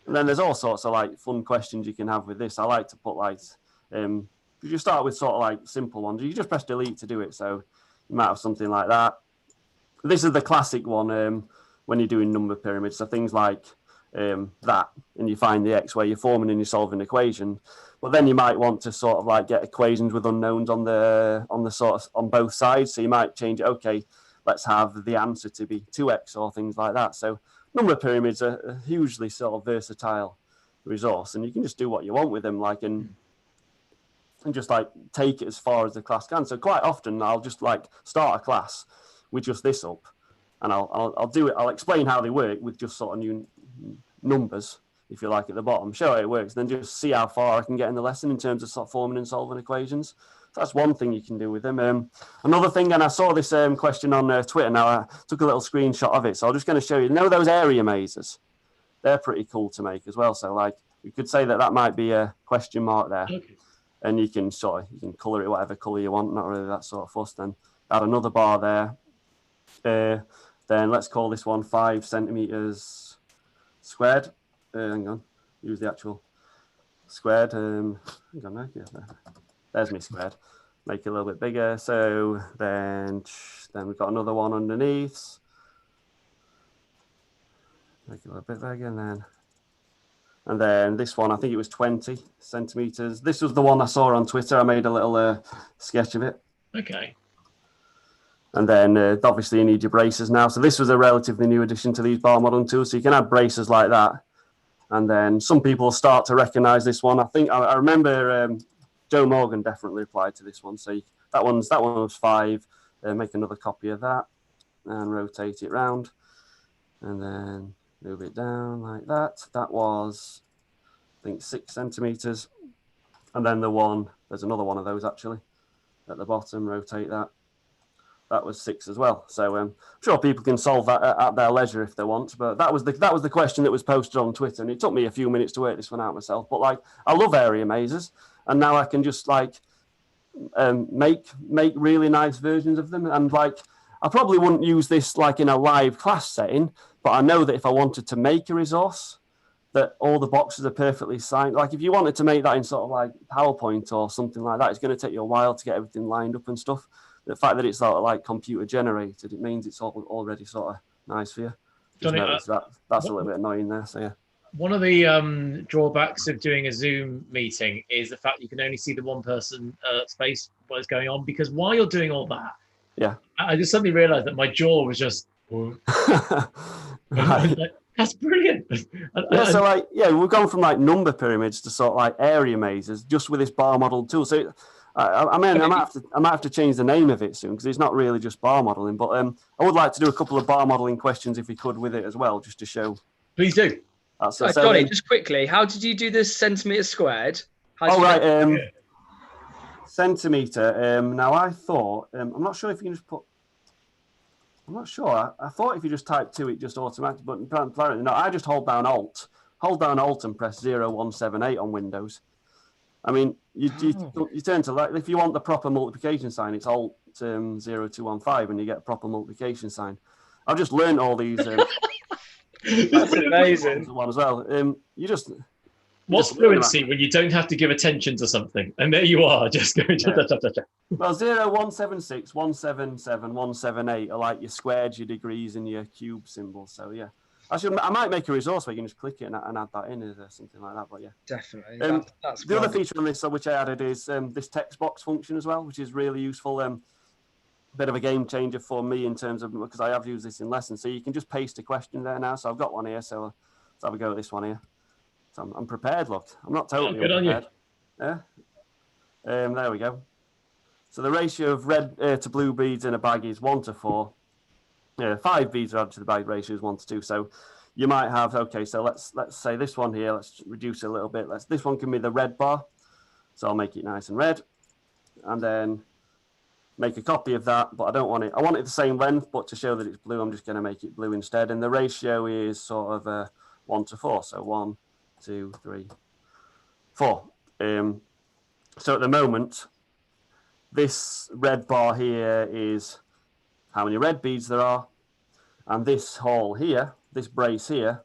And then there's all sorts of like fun questions you can have with this. I like to put like, you start with sort of like simple ones. You just press delete to do it. So you might have something like that. This is the classic one when you're doing number pyramids. So things like that, and you find the X where you're forming and you're solving an equation. But then you might want to sort of like get equations with unknowns on the sort of on both sides. So you might change it. Okay, let's have the answer to be 2x or things like that. So number pyramids are a hugely sort of versatile resource, and you can just do what you want with them, like and just like take it as far as the class can. So quite often I'll just like start a class with just this up, and I'll do it. I'll explain how they work with just sort of new numbers, if you like, at the bottom, show how it works, then just see how far I can get in the lesson in terms of sort of forming and solving equations. So that's one thing you can do with them. Another thing, and I saw this question on Twitter. Now I took a little screenshot of it, so I'm just going to show you. You know those area mazes? They're pretty cool to make as well. So like you could say that might be a question mark there, okay. And you can colour it whatever colour you want. Not really that sort of fuss. Then add another bar there. Then let's call this one 5 centimeters squared. Hang on, use the actual squared. Hang on, no, yeah, there's me squared. Make it a little bit bigger. So then we've got another one underneath. Make it a little bit bigger, and then this one, I think it was 20 centimeters. This was the one I saw on Twitter. I made a little sketch of it. Okay. And then obviously you need your braces now. So this was a relatively new addition to these bar modeling tools. So you can add braces like that. And then some people start to recognize this one. I think I remember Joe Morgan definitely replied to this one. So that one was 5. Make another copy of that and rotate it round. And then move it down like that. That was, I think, 6 centimeters. And then there's another one of those actually at the bottom, rotate that. That was 6 as well. So I'm sure people can solve that at their leisure if they want. But that was the question that was posted on Twitter, and it took me a few minutes to work this one out myself. But like, I love area mazes, and now I can just like make really nice versions of them. And like, I probably wouldn't use this like in a live class setting, but I know that if I wanted to make a resource that all the boxes are perfectly signed. Like if you wanted to make that in sort of like PowerPoint or something like that, it's going to take you a while to get everything lined up and stuff. The fact that it's sort of like computer generated, it means it's all already sort of nice for you. Just Johnny, notice that's a little bit annoying there. So yeah. One of the drawbacks of doing a Zoom meeting is the fact you can only see the one person face what is going on, because while you're doing all that, yeah, I just suddenly realized that my jaw was just. Right. That's brilliant. Yeah, so like, yeah, we've gone from like number pyramids to sort of like area mazes just with this bar model tool. So I mean, I might have to change the name of it soon because it's not really just bar modeling. But I would like to do a couple of bar modeling questions if we could with it as well, just to show. Please do. Johnny, just quickly, how did you do this centimetre squared? Centimetre. Now I thought, I'm not sure if you can just put. I'm not sure. I thought if you just type 2, it just automatically, but apparently no. I just hold down Alt and press 0178 on Windows. I mean, you turn to like, if you want the proper multiplication sign, it's Alt 0215 and you get a proper multiplication sign. I've just learned all these. That's amazing. One as well. You just. What's fluency when you don't have to give attention to something, and there you are, just going. Well, 0176, 177, 178 are like your squared, your degrees, and your cube symbols. So yeah, I might make a resource where you can just click it and add that in or something like that. But yeah, definitely. That's the other feature on this, which I added, is this Textbox function as well, which is really useful. Bit of a game changer for me in terms of, because I have used this in lessons. So you can just paste a question there now. So I've got one here. So let's have a go at this one here. So I'm prepared, look. I'm not totally good unprepared. On you. Yeah. There we go. So the ratio of red to blue beads in a bag is 1 to 4. 5 beads are added to the bag ratio is 1 to 2. So you might have, okay, so let's say this one here, let's reduce it a little bit. This one can be the red bar. So I'll make it nice and red. And then make a copy of that, but I don't want it. I want it the same length, but to show that it's blue, I'm just going to make it blue instead. And the ratio is sort of 1 to 4. So 1, 2, 3, 4. So at the moment, this red bar here is how many red beads there are, and this hole here, this brace here,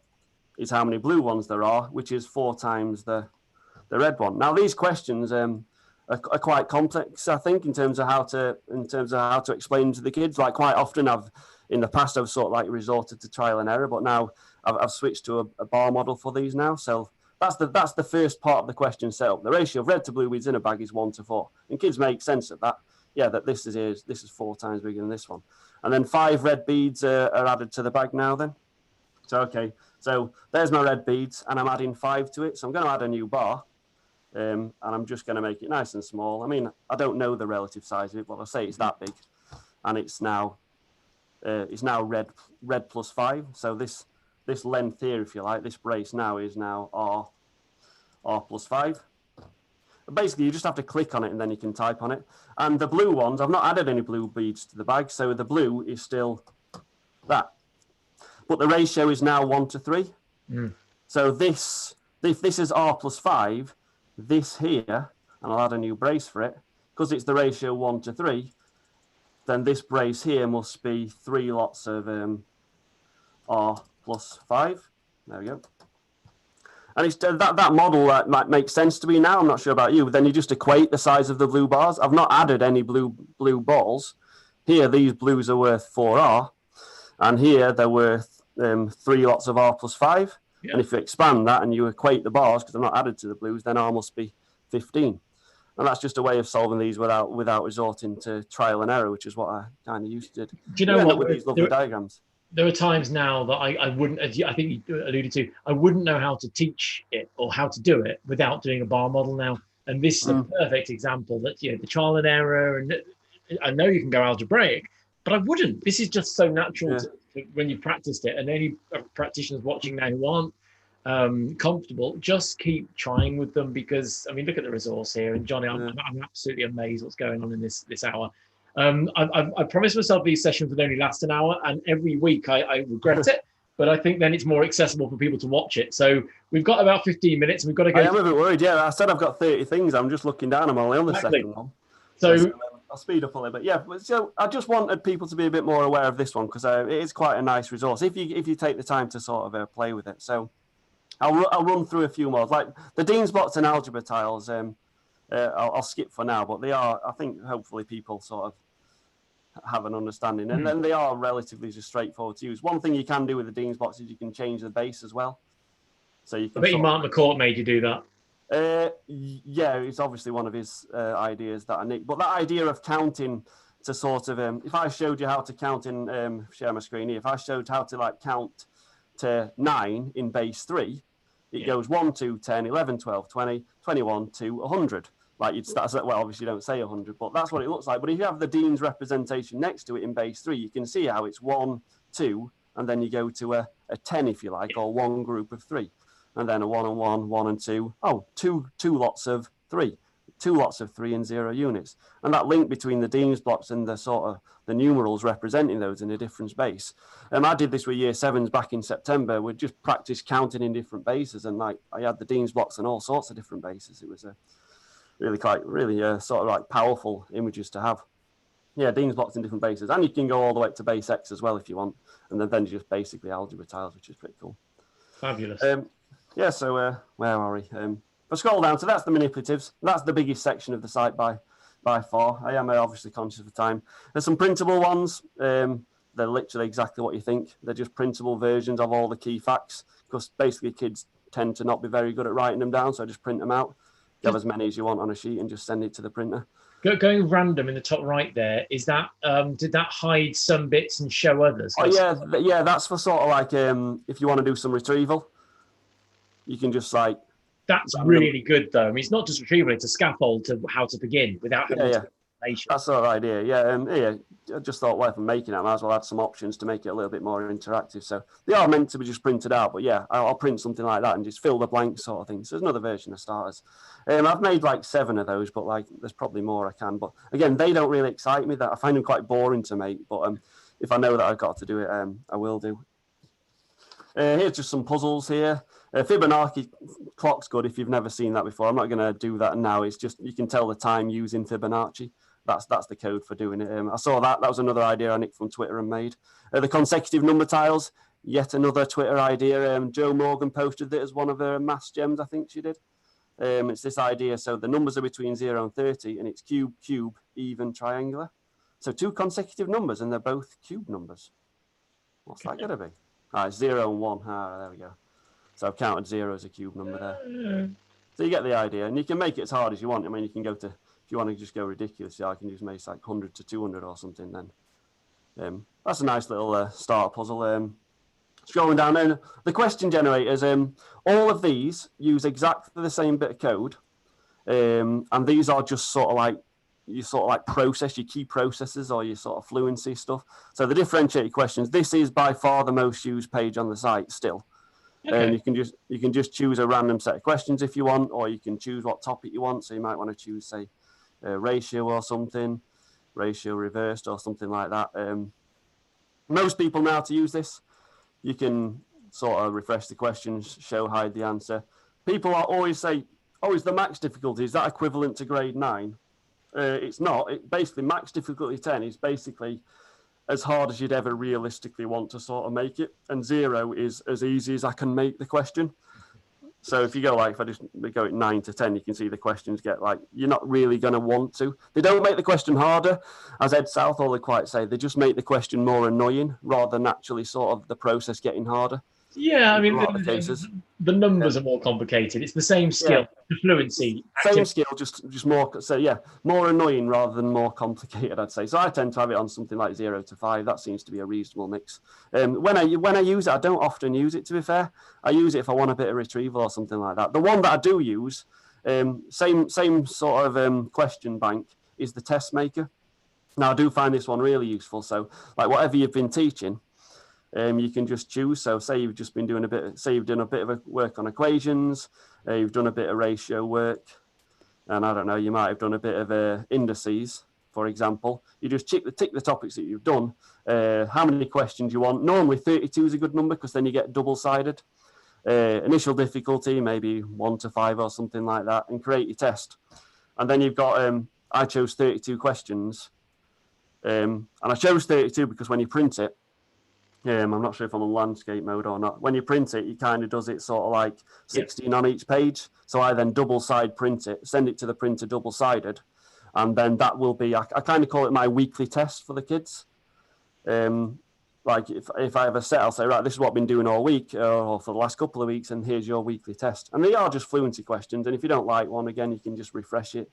is how many blue ones there are, which is 4 times the red one. Now these questions are quite complex, I think, in terms of how to explain to the kids. Like quite often, in the past I've sort of like resorted to trial and error, but now I've switched to a bar model for these now. So that's the first part of the question set up. The ratio of red to blue beads in a bag is 1 to 4, and kids make sense of that. Yeah, that this is 4 times bigger than this one, and then 5 red beads are added to the bag now. Then, so okay, so there's my red beads, and I'm adding 5 to it. So I'm going to add a new bar, and I'm just going to make it nice and small. I mean, I don't know the relative size of it, but I'll say it's that big, and it's now red plus 5. So this length here, if you like, this brace now is now R plus 5. Basically, you just have to click on it and then you can type on it. And the blue ones, I've not added any blue beads to the bag, so the blue is still that. But the ratio is now 1 to 3. So if this is R plus 5, this here, and I'll add a new brace for it, because it's the ratio 1 to 3, then this brace here must be 3 lots of R plus 5. There we go. And it's that model might make sense to me now. I'm not sure about you, but then you just equate the size of the blue bars. I've not added any blue balls. Here, these blues are worth 4R, and here they're worth 3 lots of R plus 5. Yeah. And if you expand that and you equate the bars, because they're not added to the blues, then R must be 15. And that's just a way of solving these without resorting to trial and error, which is what I kind of used to do. Do you know what? With these lovely diagrams. There are times now that I wouldn't, as I think you alluded to, I wouldn't know how to teach it or how to do it without doing a bar model now. And this is a perfect example that, the trial and error, and I know you can go algebraic, but I wouldn't. This is just so natural when you've practiced it. And any practitioners watching now who aren't comfortable, just keep trying with them, because, I mean, look at the resource here. And Johnny, I'm absolutely amazed what's going on in this hour. I promised myself these sessions would only last an hour, and every week I regret it, but I think then it's more accessible for people to watch it. So we've got about 15 minutes and we've got to go. I am a bit worried. Yeah, I said I've got 30 things. I'm just looking down. I'm only on the second one. So I'll speed up a little bit. Yeah, so I just wanted people to be a bit more aware of this one, because it is quite a nice resource if you take the time to sort of play with it. So I'll run through a few more. Like the Dean's Blocks and Algebra Tiles, I'll skip for now, but they are, I think, hopefully people sort of have an understanding. And then they are relatively just straightforward to use. One thing you can do with the Dean's Blocks is you can change the base as well. So you can. I bet you Mark McCourt made you do that. Yeah, it's obviously one of his ideas that I nicked. But that idea of counting to sort of, if I showed you how to count in, share my screen here, if I showed how to like count to 9 in base 3, it goes 1, 2, 10, 11, 12, 20, 21 to 100. Like you'd start, well, obviously you don't say 100, but that's what it looks like. But if you have the Dean's representation next to it in base 3, you can see how it's 1, 2, and then you go to a 10, if you like, or one group of 3. And then a 1 and 1, 1 and 2. Oh, two lots of 3. 2 lots of 3 and 0 units. And that link between the Dean's blocks and the sort of the numerals representing those in a different base. I did this with year 7s back in September. We'd just practice counting in different bases, and like I had the Dean's blocks and all sorts of different bases. It was a really sort of like powerful images to have. Yeah, Dean's blocks in different bases, and you can go all the way to base X as well if you want, and then just basically algebra tiles, which is pretty cool. Fabulous. Yeah, so where are we? If I scroll down, so that's the manipulatives. That's the biggest section of the site by far. I am obviously conscious of the time. There's some printable ones. They're literally exactly what you think. They're just printable versions of all the key facts, because basically kids tend to not be very good at writing them down, so I just print them out. You have as many as you want on a sheet and just send it to the printer. Going random in the top right there, is that did that hide some bits and show others? Oh yeah, that's for sort of like if you want to do some retrieval, you can just like. That's really good though. I mean, it's not just retrieval; it's a scaffold to how to begin without having to. That's the right idea. Yeah, I just thought, well, if I'm making it, I might as well add some options to make it a little bit more interactive. So they are meant to be just printed out, but yeah, I'll print something like that and just fill the blanks sort of thing. So there's another version of starters. I've made like 7 of those, but like there's probably more I can. But again, they don't really excite me. That I find them quite boring to make. But if I know that I've got to do it, I will do. Here's just some puzzles here. Fibonacci clock's good if you've never seen that before. I'm not going to do that now. It's just you can tell the time using Fibonacci. That's the code for doing it. I saw that. That was another idea I nicked from Twitter and made. The consecutive number tiles, yet another Twitter idea. Joe Morgan posted it as one of her maths gems, I think she did. It's this idea. So the numbers are between 0 and 30, and it's cube, even, triangular. So 2 consecutive numbers, and they're both cube numbers. What's that going to be? It's 0 and 1. There we go. So I've counted 0 as a cube number there. So you get the idea, and you can make it as hard as you want. I mean, you can go to, if you want to just go ridiculous, I can just make like 100 to 200 or something then. That's a nice little starter puzzle. Scrolling down, then the question generators, all of these use exactly the same bit of code. And these are just sort of like, you sort of like process your key processes or your sort of fluency stuff. So the differentiated questions, this is by far the most used page on the site still. Okay. You can just choose a random set of questions if you want, or you can choose what topic you want. So you might want to choose, say, ratio or something, ratio reversed or something like that. Most people know how to use this. You can sort of refresh the questions, show, hide the answer. People always say, oh, is the max difficulty, is that equivalent to grade 9? It's not. Basically, max difficulty 10 is basically as hard as you'd ever realistically want to sort of make it. And 0 is as easy as I can make the question. So if you go like, if I just go at 9 to 10, you can see the questions get like, you're not really going to want to. They don't make the question harder, as Ed Southall would quite say. They just make the question more annoying rather than actually sort of the process getting harder. Yeah, I mean, the numbers are more complicated. It's the same skill, the fluency. Same skill, just more. So yeah, more annoying rather than more complicated, I'd say. So I tend to have it on something like 0 to 5. That seems to be a reasonable mix. When I use it, I don't often use it. To be fair, I use it if I want a bit of retrieval or something like that. The one that I do use, same sort of question bank, is the test maker. Now I do find this one really useful. So like whatever you've been teaching. You can just choose. So say you've just been doing you've done a bit of work on equations, you've done a bit of ratio work, and I don't know, you might have done a bit of indices, for example. You just tick the topics that you've done, how many questions you want. Normally 32 is a good number because then you get double-sided. Initial difficulty, maybe 1 to 5 or something like that, and create your test. And then you've got, I chose 32 questions, and I chose 32 because when you print it, I'm not sure if I'm on landscape mode or not. When you print it, it kind of does it sort of like 16 on each page. So I then double side print it, send it to the printer double sided, and then that will be, I kind of call it my weekly test for the kids. Like if I have a set, I'll say, right, this is what I've been doing all week or for the last couple of weeks, and here's your weekly test. And they are just fluency questions. And if you don't like one, again, you can just refresh it.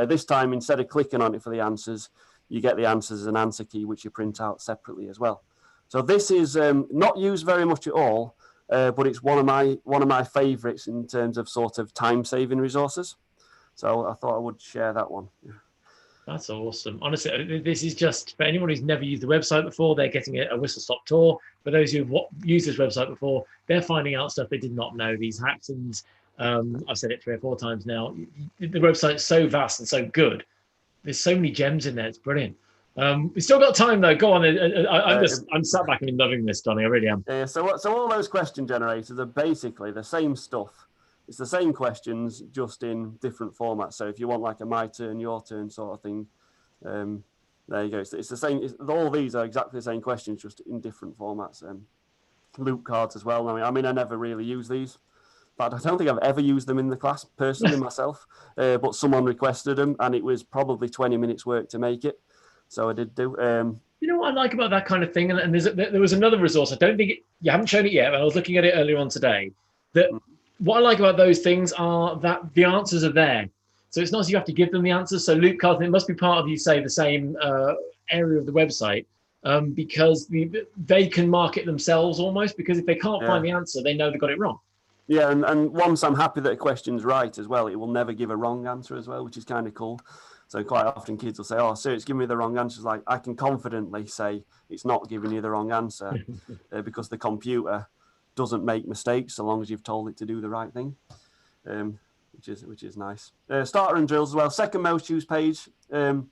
This time, instead of clicking on it for the answers, you get the answers as an answer key, which you print out separately as well. So this is not used very much at all, but it's one of my favourites in terms of sort of time-saving resources. So I thought I would share that one. That's awesome. Honestly, this is just for anyone who's never used the website before, they're getting a whistle-stop tour. For those who've used this website before, they're finding out stuff they did not know, these hacks. And I've said it 3 or 4 times now. The website's so vast and so good. There's so many gems in there. It's brilliant. We've still got time though. Go on. I'm sat back and loving this, Donny. I really am. Yeah. So all those question generators are basically the same stuff. It's the same questions, just in different formats. So if you want like a my turn, your turn sort of thing, there you go. It's the same. All these are exactly the same questions, just in different formats. Loop cards as well. I mean, I never really use these. But I don't think I've ever used them in the class personally myself. But someone requested them, and it was probably 20 minutes work to make it. So I did do. You know what I like about that kind of thing? And there was another resource. I don't think you haven't shown it yet, but I was looking at it earlier on today. What I like about those things are that the answers are there. So it's not as you have to give them the answers. So loop cards, it must be part of, you say, the same area of the website, because they can mark it themselves almost, because if they can't find the answer, they know they got it wrong. Yeah, and once I'm happy that a question's right as well, it will never give a wrong answer as well, which is kind of cool. So quite often kids will say, oh, sir, it's giving me the wrong answer. Like, I can confidently say it's not giving you the wrong answer because the computer doesn't make mistakes so long as you've told it to do the right thing, which is nice. Starter and drills as well. Second most used page. There's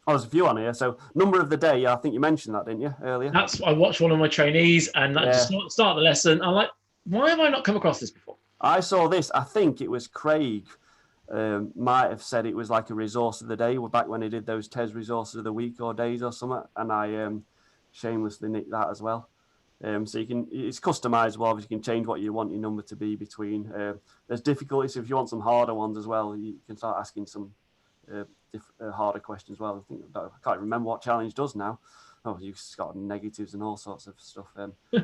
a few on here. So number of the day, I think you mentioned that, didn't you, earlier? I watched one of my trainees and that just start the lesson. I'm like, why have I not come across this before? I saw this. I think it was Craig might have said it was like a resource of the day, back when he did those TES resources of the week or days or something, and I shamelessly nicked that as well. So it's customizable. Obviously, you can change what you want your number to be between. There's difficulties. So if you want some harder ones as well, you can start asking some harder questions as well. I can't remember what challenge does now. Oh, you've got negatives and all sorts of stuff.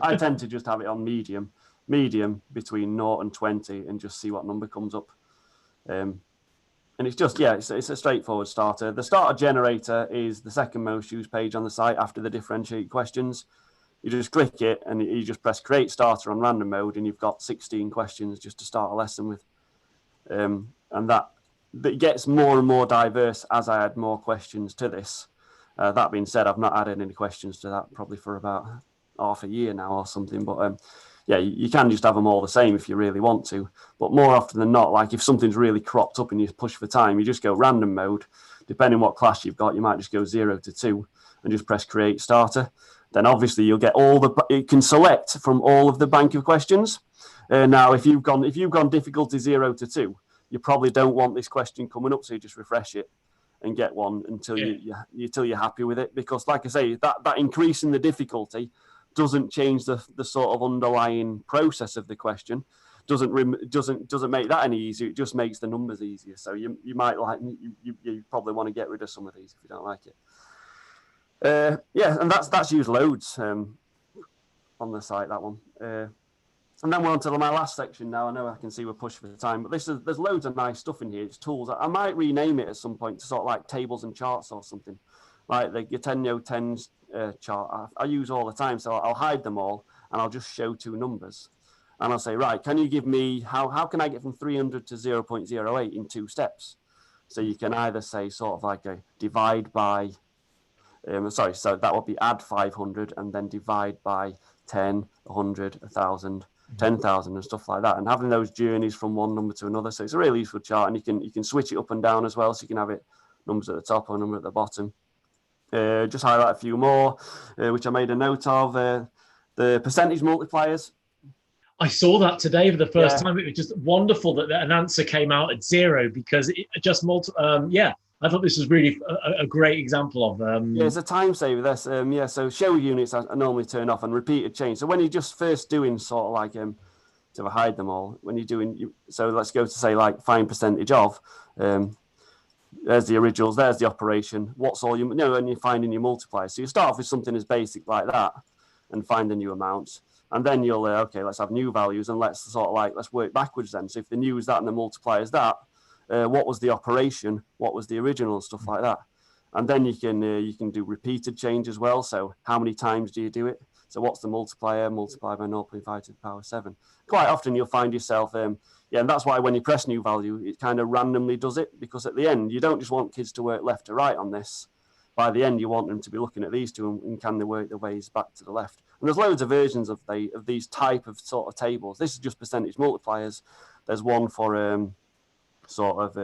I tend to just have it on medium between 0 and 20, and just see what number comes up. And it's just, it's a straightforward starter. The starter generator is the second most used page on the site after the differentiate questions. You just click it and you just press create starter on random mode, and you've got 16 questions just to start a lesson with. And that gets more and more diverse as I add more questions to this. That being said, I've not added any questions to that probably for about half a year now or something. But you can just have them all the same if you really want to. But more often than not, like if something's really cropped up and you push for time, you just go random mode. Depending on what class you've got, you might just go 0 to 2 and just press create starter. Then obviously you'll get it can select from all of the bank of questions. Now, if you've gone difficulty 0 to 2, you probably don't want this question coming up, so you just refresh it and get one until you're happy with it. Because, like I say, that increase in the difficulty doesn't change the sort of underlying process of the question. Doesn't make that any easier. It just makes the numbers easier. So you might you probably want to get rid of some of these if you don't like it. And that's used loads on the site, that one. And then we're on to my last section now. I know I can see we're pushed for the time, but there's loads of nice stuff in here. It's tools. I might rename it at some point to sort of like tables and charts or something. Like the Yatenyo 10s chart, I use all the time. So I'll hide them all and I'll just show 2 numbers. And I'll say, right, can you give me, how can I get from 300 to 0.08 in 2 steps? So you can either say sort of like a divide by, so that would be add 500 and then divide by 10, 100, 1,000, 10,000 and stuff like that. And having those journeys from one number to another. So it's a really useful chart, and you can switch it up and down as well. So you can have it numbers at the top or number at the bottom. Just highlight a few more, which I made a note of. The percentage multipliers. I saw that today for the first time. It was just wonderful that an answer came out at 0 because it just I thought this was really a great example of. Yeah, it's a time saver. That's yeah. So show units I normally turn off and repeated change. So when you're just first doing sort of like to hide them all, when you're doing so let's go to say like find percentage of. There's the originals, there's the operation. What's all you know, and you're finding your multipliers. So you start off with something as basic like that and find the new amounts. And then you'll, okay, let's have new values and let's sort of like, let's work backwards then. So if the new is that and the multiplier is that, what was the operation? What was the original and stuff like that? And then you can do repeated change as well. So how many times do you do it? So what's the multiplier? Multiplied by 0.5 to the power 7. Quite often you'll find yourself, yeah, and that's why when you press new value, it kind of randomly does it, because at the end, you don't just want kids to work left to right on this. By the end, you want them to be looking at these two and can they work their ways back to the left. And there's loads of versions of these type of sort of tables. This is just percentage multipliers. There's one for sort of,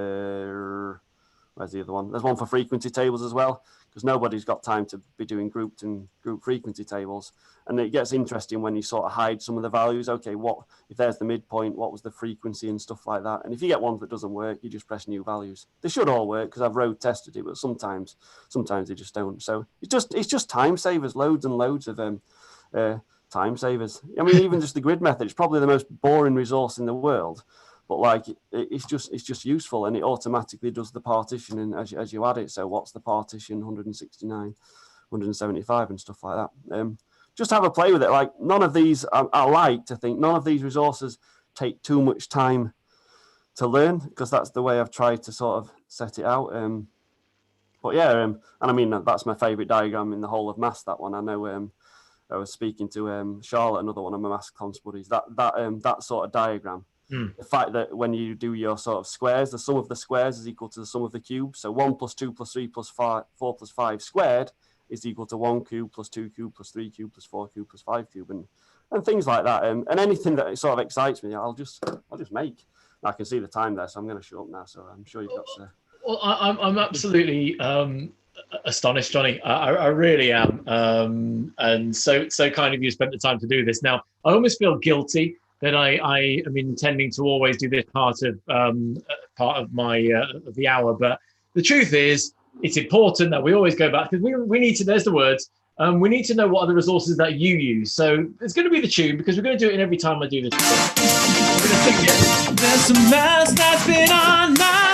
where's the other one? There's one for frequency tables as well, because nobody's got time to be doing grouped and group frequency tables. And it gets interesting when you sort of hide some of the values. Okay, what if there's the midpoint, what was the frequency and stuff like that? And if you get one that doesn't work, you just press new values. They should all work because I've road tested it, but sometimes they just don't. So it's just time savers, loads and loads of time savers. I mean, even just the grid method, it's probably the most boring resource in the world. But like it's just useful, and it automatically does the partitioning as you add it. So what's the partition? 169, 175, and stuff like that. Just have a play with it. Like none of these, I like to think none of these resources take too much time to learn, because that's the way I've tried to sort of set it out. But yeah, and I mean that's my favourite diagram in the whole of maths. That one, I know. I was speaking to Charlotte, another one of my maths cons buddies. That sort of diagram. The fact that when you do your sort of squares, the sum of the squares is equal to the sum of the cubes. So 1 plus 2 plus 3 plus 4 plus 5 squared is equal to 1 cube plus 2 cube plus 3 cube plus 4 cube plus 5 cube, and things like that. And anything that sort of excites me, I'll just make. I can see the time there, so I'm going to shut up now. So I'm sure you've got to. Well, I'm absolutely astonished, Johnny. I really am. And so kind of you spent the time to do this. Now, I almost feel guilty that I am intending to always do this part of my of the hour, but the truth is, it's important that we always go back, because we need to. There's the words. We need to know what are the resources that you use. So there's going to be the tune, because we're going to do it in every time I do this. We're going to sing it. There's some maths that's been on my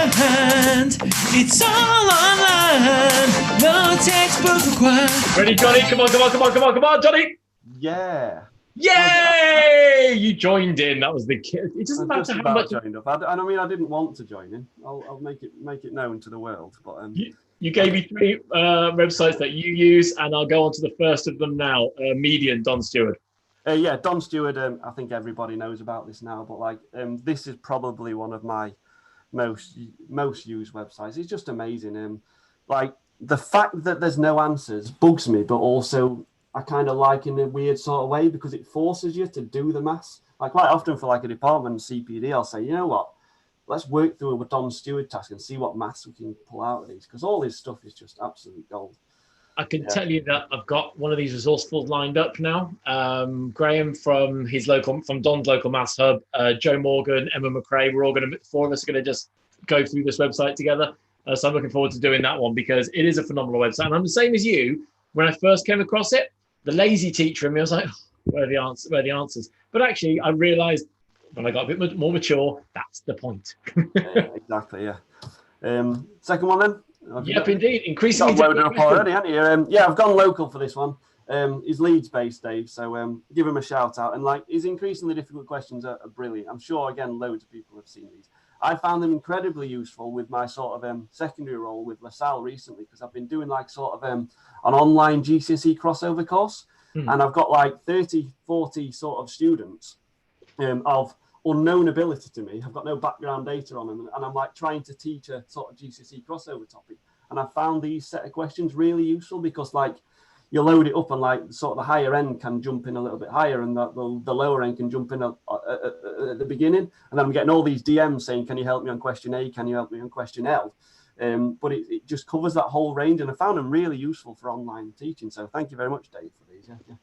mind. It's all online. No textbook required. Ready, Johnny? Come on, Johnny. Yeah. Yay! You joined in. That was the kid. It doesn't matter how much. Joined up. I mean, I didn't want to join in. I'll make it known to the world. But you gave me 3 websites that you use, and I'll go on to the first of them now. Median, Don Stewart. Yeah, Don Stewart. I think everybody knows about this now, but like this is probably one of my most used websites. It's just amazing. Like the fact that there's no answers bugs me, but also I kind of like in a weird sort of way, because it forces you to do the maths. Like quite often for like a department CPD, I'll say, you know what, let's work through a Don Stewart task and see what maths we can pull out of these, because all this stuff is just absolute gold. I can tell you that I've got one of these ResourceFULL lined up now. Graham from Don's local maths hub, Joe Morgan, Emma McRae, the 4 of us are going to just go through this website together. So I'm looking forward to doing that one, because it is a phenomenal website. And I'm the same as you. When I first came across it, the lazy teacher in me, I was like, where are the answers? But actually, I realized when I got a bit more mature, that's the point. Yeah, exactly, yeah. Second one then? Yep, indeed. Increasingly loaded up already, haven't you? Yeah, I've gone local for this one. He's Leeds-based, Dave, so give him a shout-out. And like, his increasingly difficult questions are brilliant. I'm sure, again, loads of people have seen these. I found them incredibly useful with my sort of secondary role with LaSalle recently, because I've been doing like sort of an online GCSE crossover course, and I've got like 30, 40 sort of students of unknown ability to me. I've got no background data on them, and I'm like trying to teach a sort of GCSE crossover topic. And I found these set of questions really useful, because like you load it up and like sort of the higher end can jump in a little bit higher, and the lower end can jump in at the beginning. And then I'm getting all these DMs saying, can you help me on question A? Can you help me on question L? But it just covers that whole range, and I found them really useful for online teaching. So thank you very much, Dave, for these. Yeah.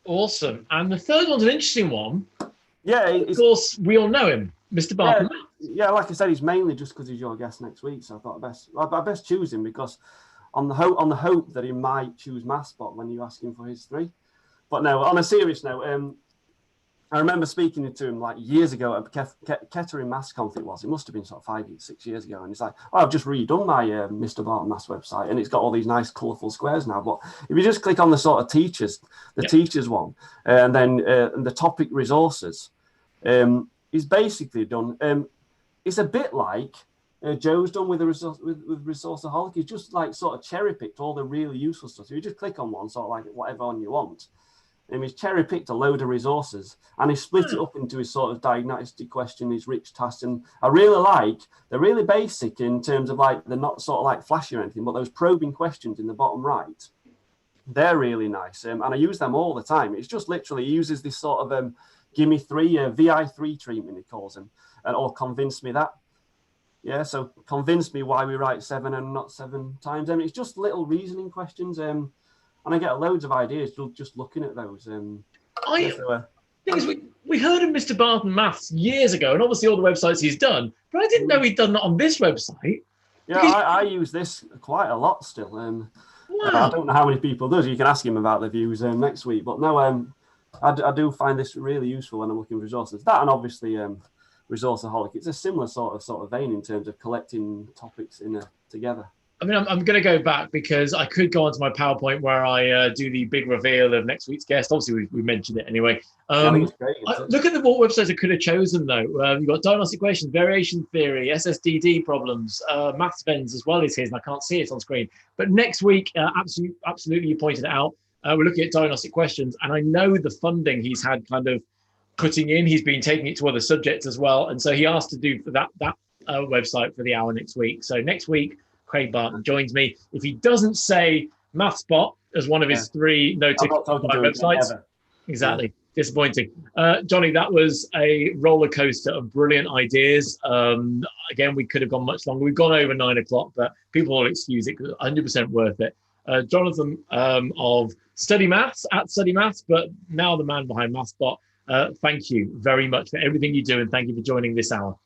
Awesome. And the third one's an interesting one. Yeah. Of course, we all know him. Mr. Barton? Yeah, like I said, he's mainly just because he's your guest next week. So I thought I best choose him because on the hope that he might choose MathSpot when you ask him for his 3. But no, on a serious note, I remember speaking to him like years ago at Kettering Maths Conf. It must have been sort of 5, 6 years ago. And he's like, oh, I've just redone my Mr. Barton Maths website, and it's got all these nice, colourful squares now. But if you just click on the sort of teachers one, and then the topic resources, he's basically done. It's a bit like Joe's done with ResourceFULL. He's just like sort of cherry picked all the really useful stuff. So you just click on one, sort of like whatever one you want. And he's cherry picked a load of resources, and he split it up into his sort of diagnostic question, his rich tasks. And I really like, they're really basic in terms of like, they're not sort of like flashy or anything, but those probing questions in the bottom right, they're really nice. And I use them all the time. It's just literally uses this sort of give me 3, VI3 treatment, he calls them, or convince me that. Yeah, so convince me why we write 7 and not 7 times. I mean, it's just little reasoning questions. And I get loads of ideas just looking at those. We heard of Mr. Barton Maths years ago, and obviously all the websites he's done, but I didn't know he'd done that on this website. Yeah, I use this quite a lot still. Wow. I don't know how many people do. You can ask him about the views next week. But no, I do find this really useful when I'm looking for resources. That and obviously ResourceFULL. It's a similar sort of vein in terms of collecting topics together. I mean, I'm going to go back because I could go onto my PowerPoint where I do the big reveal of next week's guest. Obviously, we mentioned it anyway. I think it's great, look at what websites I could have chosen, though. You've got diagnostic equations, variation theory, SSDD problems, maths vens as well as his, and I can't see it on screen. But next week, absolutely, you pointed it out. We're looking at diagnostic questions, and I know the funding he's had kind of putting in. He's been taking it to other subjects as well, and so he asked to do for that website for the hour next week. So next week, Craig Barton joins me. If he doesn't say MathSpot as one of his 3 noted websites, exactly. Disappointing. Johnny, that was a roller coaster of brilliant ideas. Again, we could have gone much longer. We've gone over 9 o'clock, but people will excuse it because 100% worth it. Jonathan of Study Maths at Study Maths, but now the man behind MathSpot. Thank you very much for everything you do, and thank you for joining this hour.